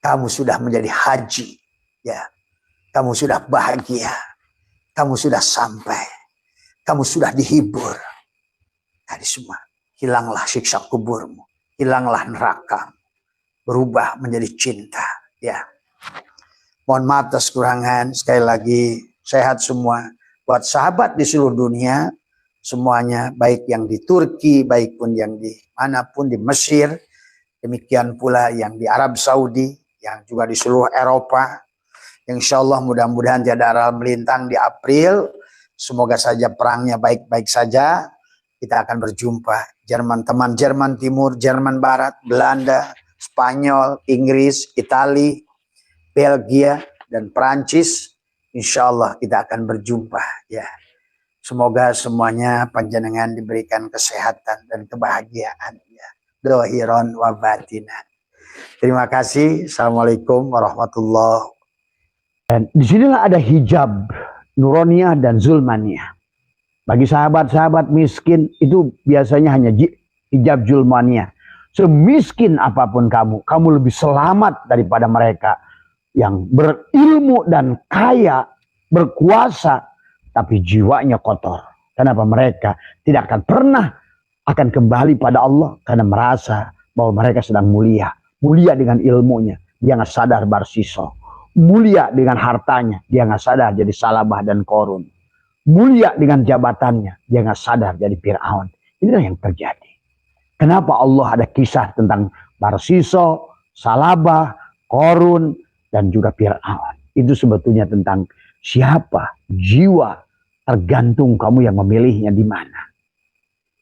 Kamu sudah menjadi haji. Ya. Kamu sudah bahagia. Kamu sudah sampai. Kamu sudah dihibur. Tadi semua. Hilanglah siksa kuburmu. Hilanglah neraka. Berubah menjadi cinta. Ya. Mohon maaf atas kekurangan. Sekali lagi sehat semua. Buat sahabat di seluruh dunia. Semuanya. Baik yang di Turki. Baik pun yang di manapun. Di Mesir. Demikian pula yang di Arab Saudi. Yang juga di seluruh Eropa. Insya Allah mudah-mudahan tiada aral melintang di April. Semoga saja perangnya baik-baik saja. Kita akan berjumpa. Jerman, teman Jerman Timur, Jerman Barat, Belanda, Spanyol, Inggris, Italia, Belgia, dan Perancis. Insya Allah kita akan berjumpa. Ya, semoga semuanya panjenengan diberikan kesehatan dan kebahagiaan. Ya. Dohiron wa batinan. Terima kasih. Assalamualaikum warahmatullahi wabarakatuh. Dan disinilah ada hijab Nuroniyah dan Zulmaniyah. Bagi sahabat-sahabat miskin itu biasanya hanya hijab Zulmaniyah. Semiskin apapun kamu, kamu lebih selamat daripada mereka yang berilmu dan kaya, berkuasa, tapi jiwanya kotor. Kenapa? Mereka tidak akan pernah akan kembali pada Allah karena merasa bahwa mereka sedang mulia. Mulia dengan ilmunya, dia nggak sadar barsiso. Mulia dengan hartanya, dia nggak sadar jadi Salabah dan Korun. Mulia dengan jabatannya, dia nggak sadar jadi Fir'aun. Inilah yang terjadi. Kenapa Allah ada kisah tentang Barsiso, Salabah, Korun, dan juga Fir'aun. Itu sebetulnya tentang siapa jiwa, tergantung kamu yang memilihnya di mana.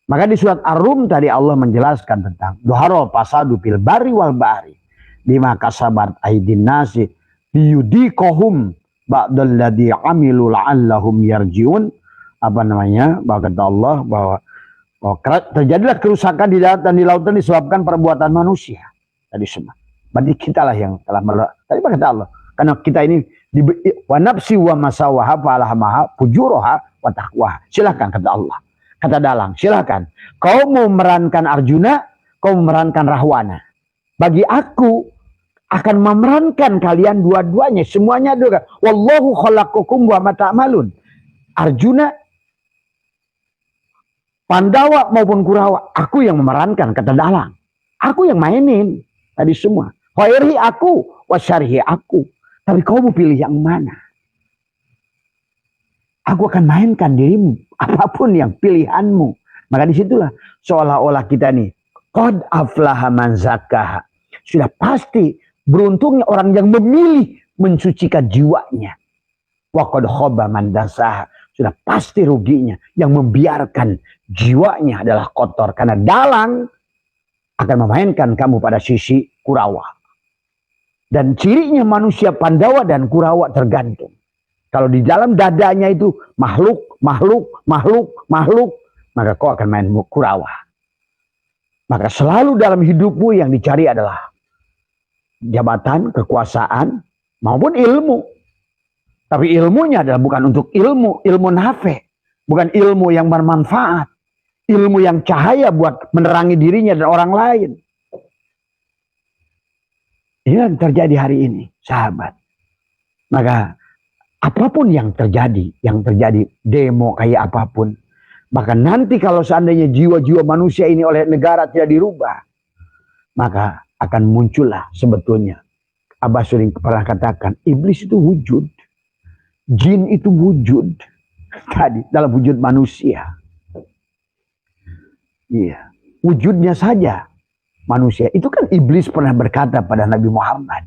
Maka di surat Ar-Rum tadi Allah menjelaskan tentang Duharul fasadu fil barri wal bahri bima kasabat aydin nasi liyudhiqahum ba'dal ladzi amilu la'allahum yarjiun. Apa namanya? Bahwa kata Allah bahwa terjadilah kerusakan di darat dan di lautan disebabkan perbuatan manusia. Tadi semua. Berarti kitalah yang telah tadi kata Allah. Karena kita ini wa nafsi wa masawaha falahamaha fujuroha wa taqwaha. Silakan kata Allah. Kata Dalang, silakan. Kau mau memerankan Arjuna, kau memerankan Rahwana. Bagi aku akan memerankan kalian dua-duanya, semuanya juga. Wallahu khalaqakum wa ma ta'malun. Arjuna, Pandawa maupun Kurawa, aku yang memerankan kata Dalang. Aku yang mainin tadi semua. Khairi aku, wasyarihi aku. Tapi kau mau pilih yang mana? Aku akan mainkan dirimu, apapun yang pilihanmu. Maka disitulah seolah-olah kita nih, qad aflaha man zakkaha. Sudah pasti beruntungnya orang yang memilih mensucikan jiwanya. Wa qad khaba man dasaha. Sudah pasti ruginya yang membiarkan jiwanya adalah kotor. Karena Dalang akan memainkan kamu pada sisi Kurawa. Dan cirinya manusia Pandawa dan Kurawa tergantung. Kalau di dalam dadanya itu makhluk, maka kau akan main Kurawa. Maka selalu dalam hidupmu yang dicari adalah jabatan, kekuasaan, maupun ilmu. Tapi ilmunya adalah bukan untuk ilmu nafe. Bukan ilmu yang bermanfaat. Ilmu yang cahaya buat menerangi dirinya dan orang lain. Ini yang terjadi hari ini, sahabat. Maka apapun yang terjadi demo kayak apapun, maka nanti kalau seandainya jiwa-jiwa manusia ini oleh negara tidak dirubah, maka akan muncullah sebetulnya. Abah sering pernah katakan, iblis itu wujud, jin itu wujud, tadi dalam wujud manusia. Iya, wujudnya saja manusia. Itu kan iblis pernah berkata pada Nabi Muhammad.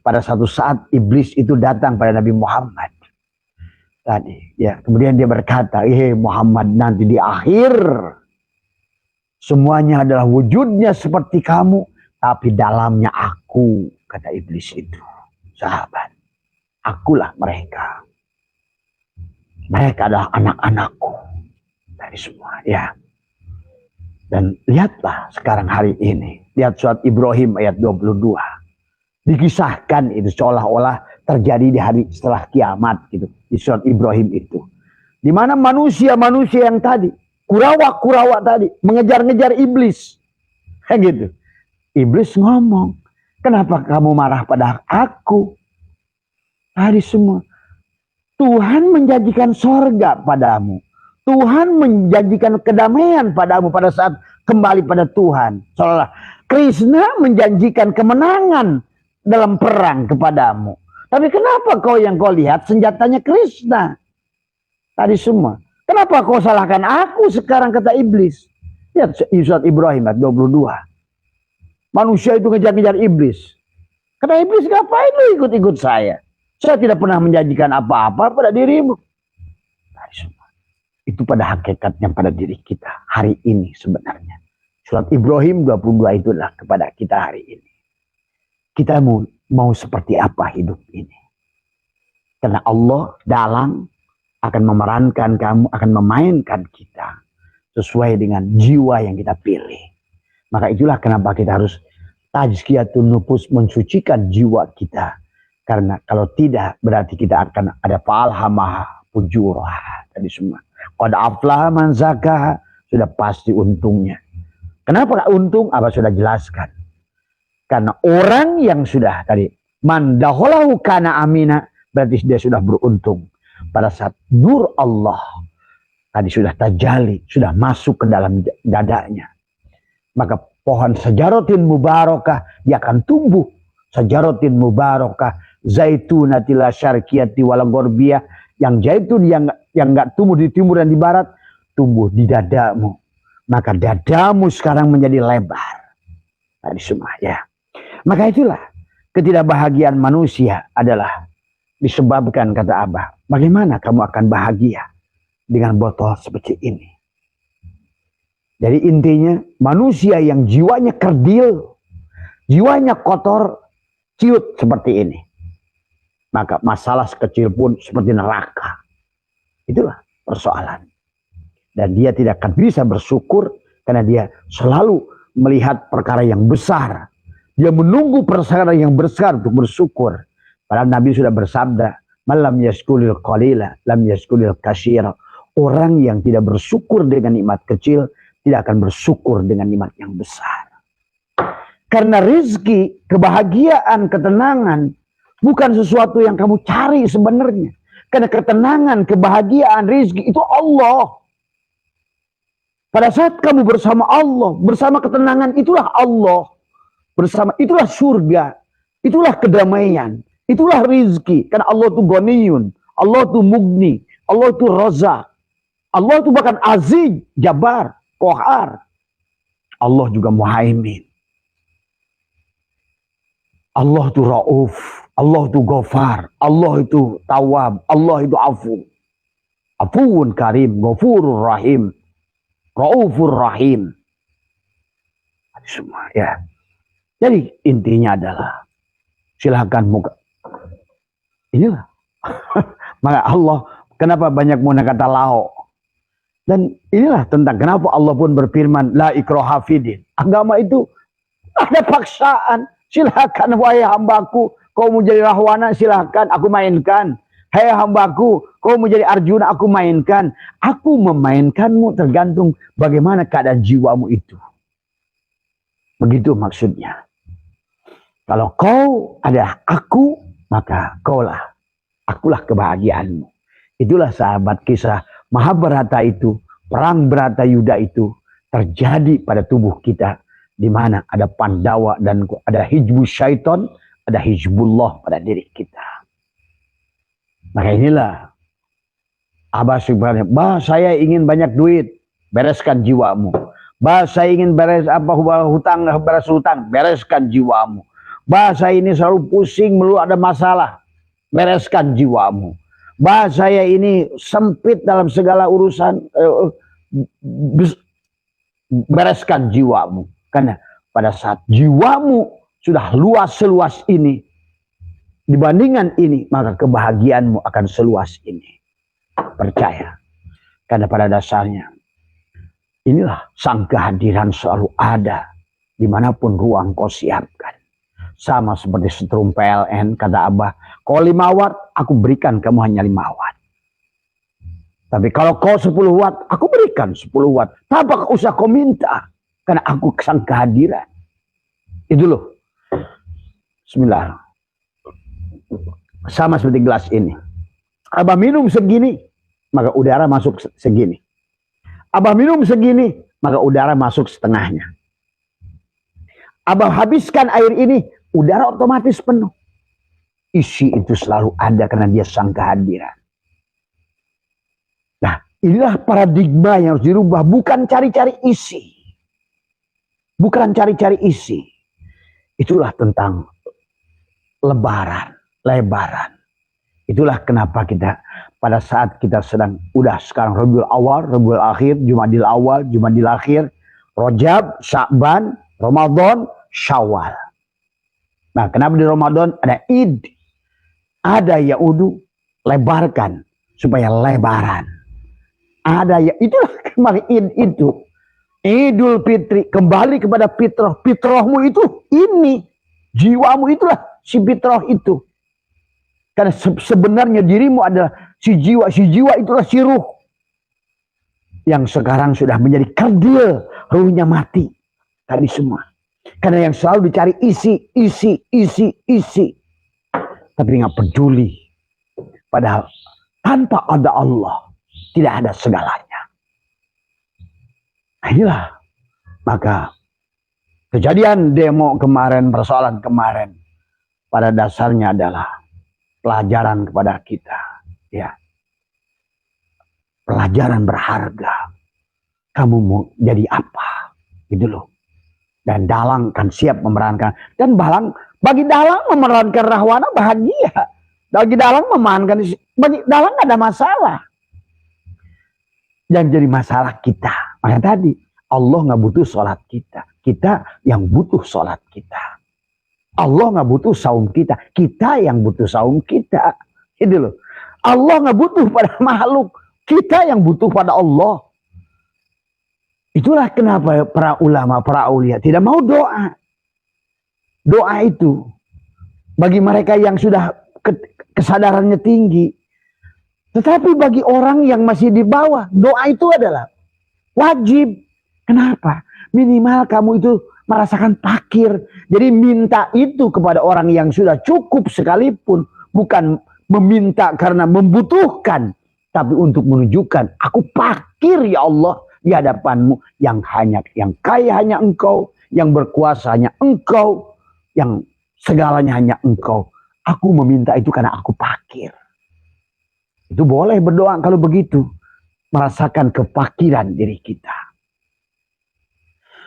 Pada satu saat iblis itu datang pada Nabi Muhammad. Tadi, ya. Kemudian dia berkata, Muhammad, nanti di akhir semuanya adalah wujudnya seperti kamu, tapi dalamnya aku, kata iblis itu. Sahabat, akulah mereka. Mereka adalah anak-anakku. Dari semua, ya. Dan lihatlah sekarang hari ini. Lihat surat Ibrahim ayat 22. Dikisahkan itu seolah-olah terjadi di hari setelah kiamat gitu. Di surat Ibrahim itu. Di mana manusia-manusia yang tadi. Kurawa-kurawa tadi. Mengejar-ngejar iblis. Kayak gitu. Iblis ngomong. Kenapa kamu marah pada aku? Tadi semua. Tuhan menjanjikan sorga padamu. Tuhan menjanjikan kedamaian padamu pada saat kembali pada Tuhan. Seolah Krishna menjanjikan kemenangan dalam perang kepadamu. Tapi kenapa kau lihat senjatanya Krishna? Tadi semua. Kenapa kau salahkan aku sekarang, kata iblis. Lihat surat Ibrahim ayat 22. Manusia itu ngejar-ngejar iblis. Kata iblis, ngapain lu ikut-ikut saya? Saya tidak pernah menjanjikan apa-apa pada dirimu. Tadi semua. Itu pada hakikatnya pada diri kita hari ini sebenarnya. Surat Ibrahim 22 itulah kepada kita hari ini. Kita mau seperti apa hidup ini? Karena Allah dalam akan memerankan kamu, akan memainkan kita sesuai dengan jiwa yang kita pilih. Maka itulah kenapa kita harus tazkiyatun nufus, mensucikan jiwa kita. Karena kalau tidak berarti kita akan ada falhamaha fujurah tadi semua. Qad aflaha man zakaha, sudah pasti untungnya. Kenapa gak untung? Abah sudah jelaskan. Karena orang yang sudah tadi man dakhalahu kana amina, berarti dia sudah beruntung. Pada saat nur Allah tadi sudah tajalli, sudah masuk ke dalam dadanya. Maka pohon sajarotin mubarakah dia akan tumbuh. Sajarotin mubarakah zaitunati la syarqiyati wal gharbiyah, yang zaitun yang nggak tumbuh di timur dan di barat, tumbuh di dadamu. Maka dadamu sekarang menjadi lebar. Tadi semua ya. Maka itulah ketidakbahagiaan manusia adalah disebabkan, kata Abah, bagaimana kamu akan bahagia dengan botol seperti ini. Jadi intinya manusia yang jiwanya kerdil, jiwanya kotor, ciut seperti ini, maka masalah sekecil pun seperti neraka. Itulah persoalan. Dan dia tidak akan bisa bersyukur karena dia selalu melihat perkara yang besar. Dia menunggu perkara yang besar untuk bersyukur. Padahal Nabi sudah bersabda, "Malam yaskulil qalila, lam yaskulil katsira." Orang yang tidak bersyukur dengan nikmat kecil tidak akan bersyukur dengan nikmat yang besar. Karena rizki, kebahagiaan, ketenangan bukan sesuatu yang kamu cari sebenarnya. Karena ketenangan, kebahagiaan, rizki itu Allah. Pada saat kamu bersama Allah, bersama ketenangan, itulah Allah. Bersama itulah surga, itulah kedamaian, itulah rizki. Karena Allah itu Ghaniyun, Allah itu Mugni, Allah itu Razak, Allah itu bahkan Aziz, Jabbar, Qahar. Allah juga Muhaimin. Allah itu Rauf, Allah itu Ghafar, Allah itu Tawwab, Allah itu Afu. Afuun Karim, Ghafurur Rahim, Raufur Rahim. Semua ya. Jadi intinya adalah silakan muka. Inilah. Maka Allah kenapa banyak menggunakan kata lao. Dan inilah tentang kenapa Allah pun berfirman la ikraha fidin. Agama itu ada paksaan. Silakan wahai hambaku, kau mau jadi Rahwana silakan aku mainkan. Hai hambaku, kau mau jadi Arjuna aku mainkan. Aku memainkanmu tergantung bagaimana keadaan jiwamu itu. Begitu maksudnya. Kalau kau adalah aku, maka kaulah. Akulah kebahagiaanmu. Itulah sahabat kisah Mahabharata itu, perang Bharatayuda itu terjadi pada tubuh kita. Di mana ada Pandawa dan ada Hizbus Syaiton, ada Hizbullah pada diri kita. Maka inilah Abah sebenarnya, bah saya ingin banyak duit, bereskan jiwamu. Bah saya ingin beres hutang, bereskan jiwamu. Bah saya ini selalu pusing, melulu ada masalah, bereskan jiwamu. Bah saya ini sempit dalam segala urusan, bereskan jiwamu. Karena pada saat jiwamu sudah luas seluas ini, dibandingkan ini, maka kebahagiaanmu akan seluas ini. Percaya. Karena pada dasarnya, Inilah sang kehadiran selalu ada dimanapun ruang kau siapkan. Sama seperti setrum PLN, kata Abah, kau 5 watt, aku berikan kamu hanya 5 watt. Tapi kalau kau 10 watt, aku berikan 10 watt. Tanpa usah kau minta, karena aku sang kehadiran. Itu loh. Bismillah. Sama seperti gelas ini. Abah minum segini, maka udara masuk segini. Abah minum segini, maka udara masuk setengahnya. Abah habiskan air ini, udara otomatis penuh. Isi itu selalu ada karena dia sang kehadiran. Nah, inilah paradigma yang harus dirubah. Bukan cari-cari isi. Bukan cari-cari isi. Itulah tentang lebaran. Itulah kenapa kita pada saat kita sedang sekarang Rabiul Awal, Rabiul Akhir, Jumadil Awal, Jumadil Akhir, Rajab, Sya'ban, Ramadan, Syawal. Nah, kenapa di Ramadan ada Id? Ada Yaudu, lebarkan supaya lebaran. Ada ya, itulah kemarin Id itu. Idul Fitri, kembali kepada fitrah. Fitrahmu itu ini. Jiwamu itulah si fitrah itu. Karena sebenarnya dirimu adalah si jiwa. Si jiwa itulah si ruh. Yang sekarang sudah menjadi kerdil. Ruhnya mati. Tadi semua. Karena yang selalu dicari isi. Tapi nggak peduli. Padahal tanpa ada Allah, tidak ada segalanya. Nah, inilah. Maka kejadian demo kemarin, persoalan kemarin, pada dasarnya adalah pelajaran kepada kita. Ya. Pelajaran berharga. Kamu mau jadi apa? Gitu loh. Dan Dalang kan siap memerankan. Dan bagi Dalang memerankan Rahwana bahagia. Bagi Dalang memerankan, bagi Dalang gak ada masalah. Yang jadi masalah kita. Makanya tadi, Allah gak butuh sholat kita. Kita yang butuh sholat kita. Allah gak butuh saum kita. Kita yang butuh saum kita. Gitu loh. Allah gak butuh pada makhluk. Kita yang butuh pada Allah. Itulah kenapa para ulama, para aulia tidak mau doa. Doa itu bagi mereka yang sudah kesadarannya tinggi. Tetapi bagi orang yang masih di bawah, doa itu adalah wajib. Kenapa? Minimal kamu itu merasakan fakir. Jadi minta itu kepada orang yang sudah cukup sekalipun. Bukan meminta karena membutuhkan. Tapi untuk menunjukkan, aku fakir ya Allah. Di hadapanmu yang kaya hanya engkau, yang berkuasa hanya engkau, yang segalanya hanya engkau. Aku meminta itu karena aku fakir. Itu boleh berdoa kalau begitu. Merasakan kefakiran diri kita.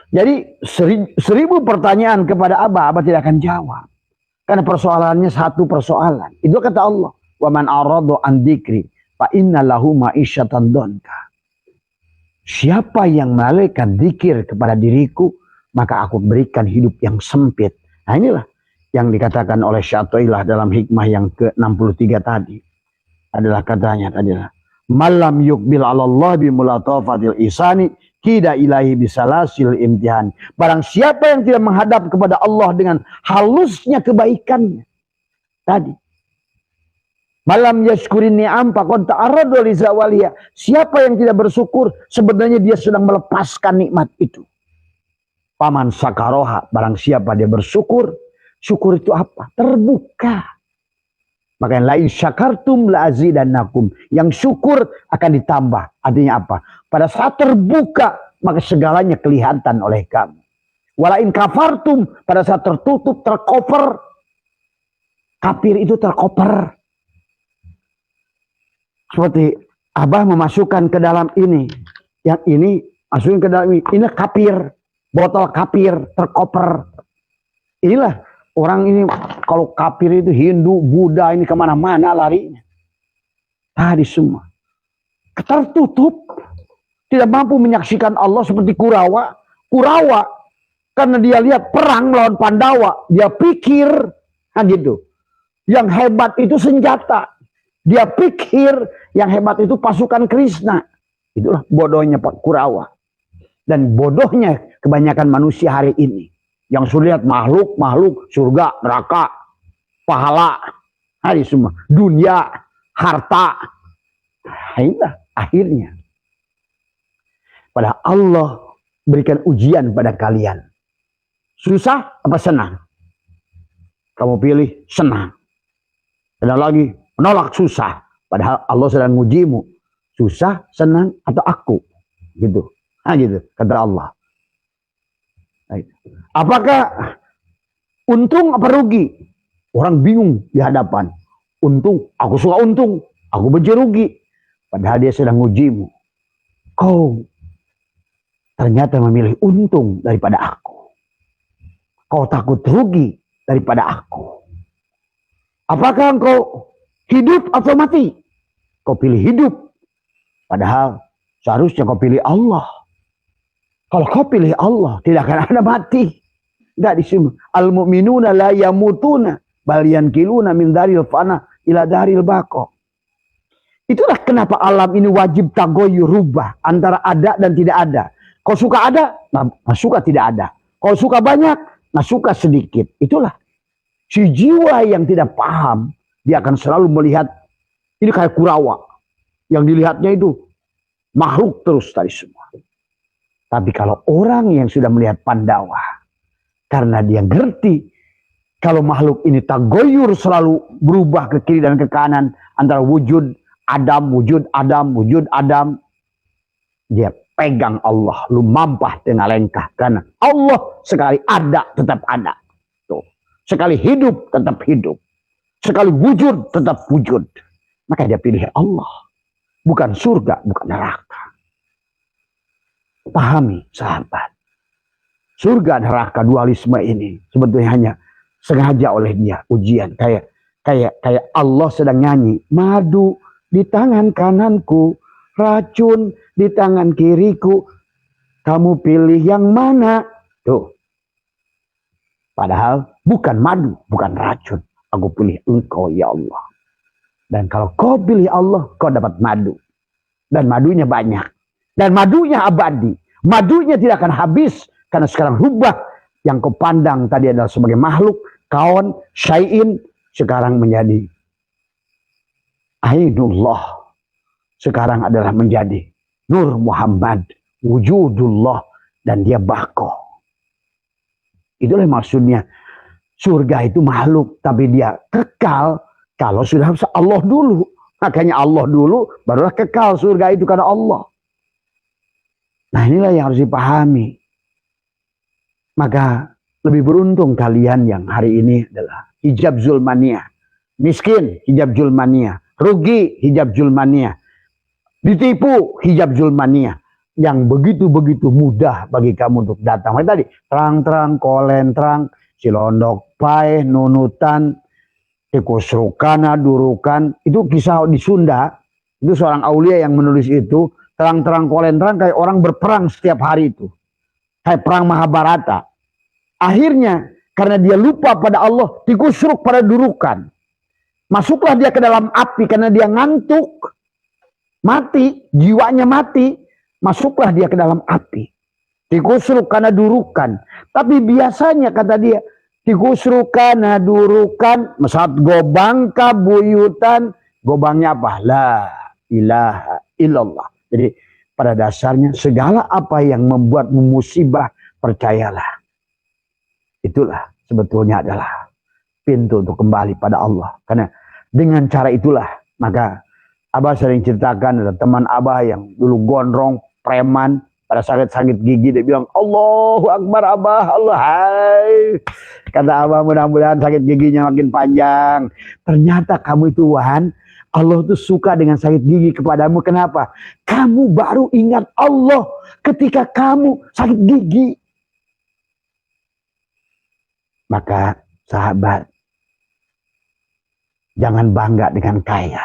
Jadi 1000 pertanyaan kepada Abah tidak akan jawab. Karena persoalannya satu persoalan. Itu kata Allah. Wa man aradu an dzikri fa inna lahu ma'isyatan dhanka. Siapa yang melalaikan zikir kepada diriku, maka aku berikan hidup yang sempit. Nah inilah yang dikatakan oleh Syatailah dalam hikmah yang ke-63 tadi. Adalah katanya adalah malam yukbil Allah bimulatafatil isani kida ilahi bisalasil imtihan. Barang siapa yang tidak menghadap kepada Allah dengan halusnya kebaikannya. Tadi. Malam yashkurin ni'am faqad ta'arrada li zawaliha. Siapa yang tidak bersyukur sebenarnya dia sedang melepaskan nikmat itu. Paman sakaroha, barang siapa dia bersyukur, syukur itu apa? Terbuka. Makanya la in syakartum la azidannakum. Yang syukur akan ditambah. Artinya apa? Pada saat terbuka maka segalanya kelihatan oleh kamu. Wala in kafartum, pada saat tertutup, tercover. Kafir itu tercover. Seperti Abah memasukkan ke dalam ini. Yang ini masukin ke dalam ini. Ini kapir. Botol kapir. Terkoper. Inilah. Orang ini kalau kapir itu Hindu, Buddha ini kemana-mana larinya. Tadi semua. Tertutup. Tidak mampu menyaksikan Allah seperti Kurawa. Kurawa. Karena dia lihat perang melawan Pandawa. Dia pikir. Nah gitu. Yang hebat itu senjata. Dia pikir yang hebat itu pasukan Krishna. Itulah bodohnya Pak Kurawa. Dan bodohnya kebanyakan manusia hari ini. Yang sudah lihat makhluk, surga, neraka, pahala, hari semua. Dunia, harta. Inilah akhirnya. Padahal Allah berikan ujian pada kalian. Susah apa senang? Kamu pilih senang. Ada lagi menolak susah. Padahal Allah sedang ngujimu. Susah, senang, atau aku. Gitu. Nah gitu, kata Allah. Apakah untung apa rugi? Orang bingung di hadapan. Untung, aku suka untung. Aku benci rugi. Padahal dia sedang ngujimu. Kau ternyata memilih untung daripada aku. Kau takut rugi daripada aku. Apakah engkau hidup atau mati? Kau pilih hidup. Padahal seharusnya kau pilih Allah. Kalau kau pilih Allah, tidak akan ada mati. Tidak disebut. Al-mu'minuna la yamutuna. Bal yankiluna min daril fana ila daril baqo. Itulah kenapa alam ini wajib tagoyur, rubah. Antara ada dan tidak ada. Kau suka ada, nggak suka tidak ada. Kau suka banyak, nggak suka sedikit. Itulah. Si jiwa yang tidak paham, dia akan selalu melihat, ini kayak Kurawa. Yang dilihatnya itu makhluk terus tadi semua. Tapi kalau orang yang sudah melihat Pandawa, karena dia ngerti kalau makhluk ini tagoyur selalu berubah ke kiri dan ke kanan antara wujud Adam, wujud Adam, wujud Adam, dia pegang Allah, lu mampah tengah lengkah karena Allah sekali ada tetap ada. Tuh. Sekali hidup tetap hidup. Sekali wujud tetap wujud. Maka dia pilih Allah. Bukan surga, bukan neraka. Pahami sahabat. Surga neraka dualisme ini sebetulnya hanya sengaja oleh dia ujian. Kayak Allah sedang nyanyi. Madu di tangan kananku, racun di tangan kiriku. Kamu pilih yang mana? Tuh. Padahal bukan madu, bukan racun. Aku pilih engkau ya Allah. Dan kalau kau pilih Allah, kau dapat madu. Dan madunya banyak. Dan madunya abadi. Madunya tidak akan habis. Karena sekarang rubah. Yang kau pandang tadi adalah sebagai makhluk. Kawan, syai'in. Sekarang menjadi Ainullah. Sekarang adalah menjadi Nur Muhammad. Wujudullah. Dan dia bako. Itulah maksudnya. Surga itu makhluk. Tapi dia kekal. Kalau sudah Allah dulu. Makanya Allah dulu. Barulah kekal surga itu karena Allah. Nah inilah yang harus dipahami. Maka lebih beruntung kalian yang hari ini adalah hijab zulmania. Miskin, hijab zulmania. Rugi, hijab zulmania. Ditipu, hijab zulmania. Yang begitu-begitu mudah bagi kamu untuk datang. Tadi terang-terang, kolentrang, cilondok, paeh, nunutan, tikusrukana, durukan. Itu kisah di Sunda. Itu seorang aulia yang menulis itu. Terang-terang kolentrang kayak orang berperang setiap hari itu. Kayak perang Mahabharata. Akhirnya karena dia lupa pada Allah, dikusruk pada durukan. Masuklah dia ke dalam api karena dia ngantuk. Mati, jiwanya mati. Masuklah dia ke dalam api. Dikusruk karena durukan. Tapi biasanya kata dia, dikusruk karena durukan. Saat gobang kabuyutan. Gobangnya apa? La ilaha illallah. Jadi pada dasarnya segala apa yang membuatmu musibah, percayalah. Itulah sebetulnya adalah pintu untuk kembali pada Allah. Karena dengan cara itulah, maka Abah sering ceritakan ada teman Abah yang dulu gondrong, preman, pada sakit-sakit gigi dia bilang, Allahu Akbar Abah, Allah hai. Kata Abah mudah-mudahan sakit giginya makin panjang. Ternyata kamu itu Wan, Allah tuh suka dengan sakit gigi kepadamu. Kenapa? Kamu baru ingat Allah ketika kamu sakit gigi. Maka sahabat, jangan bangga dengan kaya.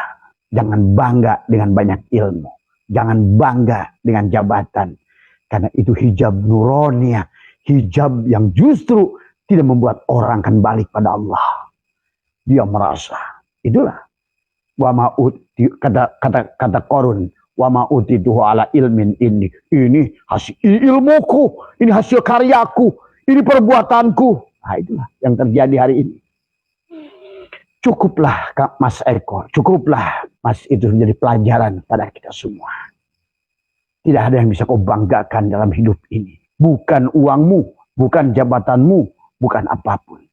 Jangan bangga dengan banyak ilmu. Jangan bangga dengan jabatan. Karena itu hijab nuronia. Hijab yang justru tidak membuat orang akan balik pada Allah. Dia merasa. Itulah. Kata Korun, Wa ma utituhu ala ilmin ini. Ini hasil ilmuku, ini hasil karyaku, ini perbuatanku. Nah, itulah yang terjadi hari ini. Cukuplah Mas Eko, cukuplah Mas itu menjadi pelajaran pada kita semua. Tidak ada yang bisa kau banggakan dalam hidup ini. Bukan uangmu, bukan jabatanmu, bukan apapun.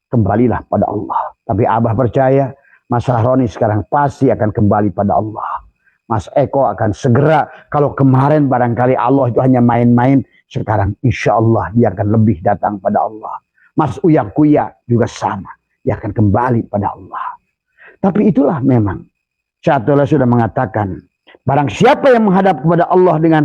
Kembalilah pada Allah. Tapi Abah percaya Mas Roni sekarang pasti akan kembali pada Allah. Mas Eko akan segera, kalau kemarin barangkali Allah itu hanya main-main, sekarang insya Allah dia akan lebih datang pada Allah. Mas Uya Kuya juga sama, dia akan kembali pada Allah. Tapi itulah memang, Syaikhullah sudah mengatakan, barang siapa yang menghadap kepada Allah dengan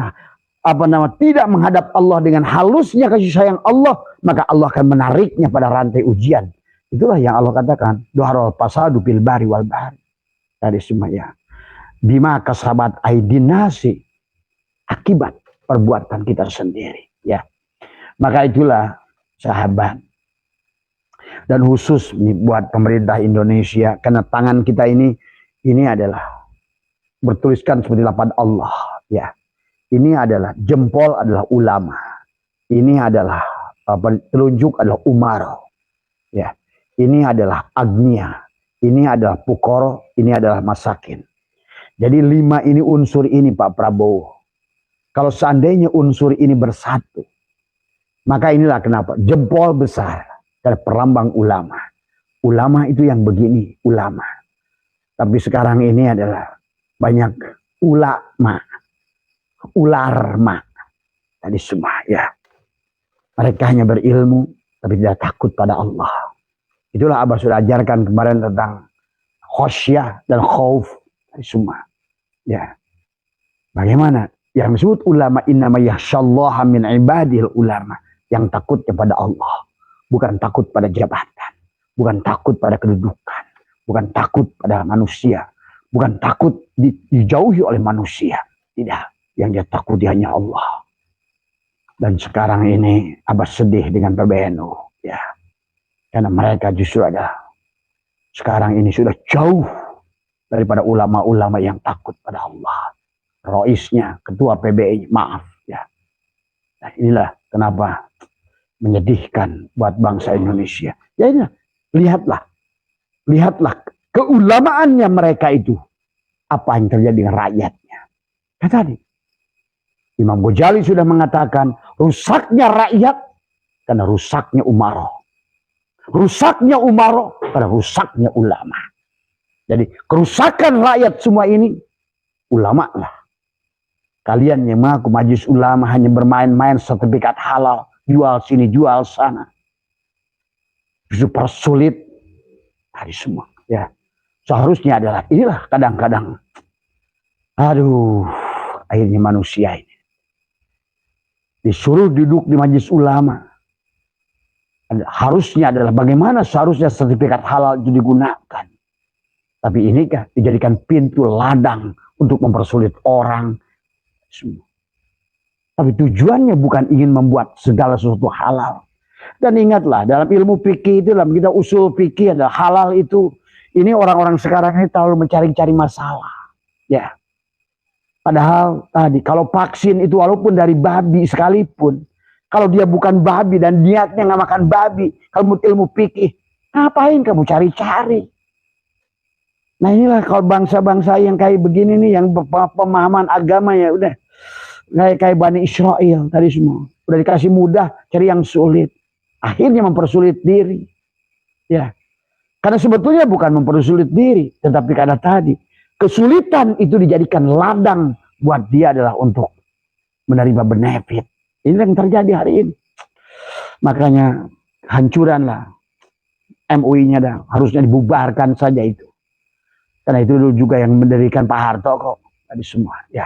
tidak menghadap Allah dengan halusnya kasih sayang Allah, maka Allah akan menariknya pada rantai ujian. Itulah yang Allah katakan, doharul fasadu fil bari wal bahri. Tadi semua ya. Bima kasabat aidinasi, akibat perbuatan kita sendiri, ya. Maka itulah sahabat, dan khusus buat pemerintah Indonesia, karena tangan kita ini adalah bertuliskan seperti lafaz Allah, ya. Ini adalah jempol adalah ulama, ini adalah telunjuk adalah umaro, ya. Ini adalah agnia, ini adalah pukoro, ini adalah masakin. Jadi 5 ini unsur ini Pak Prabowo. Kalau seandainya unsur ini bersatu, maka inilah kenapa jempol besar dari perlambang ulama. Ulama itu yang begini, ulama. Tapi sekarang ini adalah banyak ulama, ularma. Tadi semua ya. Mereka hanya berilmu, tapi tidak takut pada Allah. Itulah Abah sudah ajarkan kemarin tentang khosyah dan khauf. Semua ya, bagaimana yang disebut ulama, innama yakhsyallaha min ibadil ulama, yang takut kepada Allah, bukan takut pada jabatan, bukan takut pada kedudukan, bukan takut pada manusia, bukan takut dijauhi oleh manusia, tidak, yang dia takuti hanya Allah. Dan sekarang ini Abah sedih dengan PBNU, ya, karena mereka justru ada sekarang ini sudah jauh daripada ulama-ulama yang takut pada Allah. Roisnya, ketua PBI, maaf ya. Nah, inilah kenapa menyedihkan buat bangsa Indonesia. Ya ini, lihatlah keulamaannya mereka itu, apa yang terjadi dengan rakyatnya. Nah, tadi Imam Ghazali sudah mengatakan rusaknya rakyat karena rusaknya umaro. Rusaknya umaro karena rusaknya ulama. Jadi kerusakan rakyat semua ini ulama lah. Kalian yang mengaku majelis ulama hanya bermain-main sertifikat halal, jual sini jual sana, justru persulit hari semua. Ya, seharusnya adalah inilah kadang-kadang, aduh, akhirnya manusia ini disuruh duduk di majelis ulama. Harusnya adalah bagaimana seharusnya sertifikat halal itu digunakan. Tapi inikah dijadikan pintu ladang untuk mempersulit orang semua. Tapi tujuannya bukan ingin membuat segala sesuatu halal. Dan ingatlah, dalam ilmu fikih itu, dalam kita usul fikih adalah halal itu, ini orang-orang sekarang ini terlalu mencari-cari masalah. Ya. Padahal tadi kalau vaksin itu walaupun dari babi sekalipun, kalau dia bukan babi dan niatnya nggak makan babi, kalau ilmu fikih, ngapain kamu cari-cari? Nah inilah kalau bangsa-bangsa yang kayak begini nih, yang pemahaman agamanya udah kayak Bani Israel tadi semua. Udah dikasih mudah, cari yang sulit. Akhirnya mempersulit diri. Ya. Karena sebetulnya bukan mempersulit diri, tetapi karena tadi kesulitan itu dijadikan ladang buat dia adalah untuk menerima benefit. Ini yang terjadi hari ini. Makanya hancuranlah MUI-nya dah, harusnya dibubarkan saja itu. Karena itu juga yang mendirikan Pak Harto kok tadi semua ya.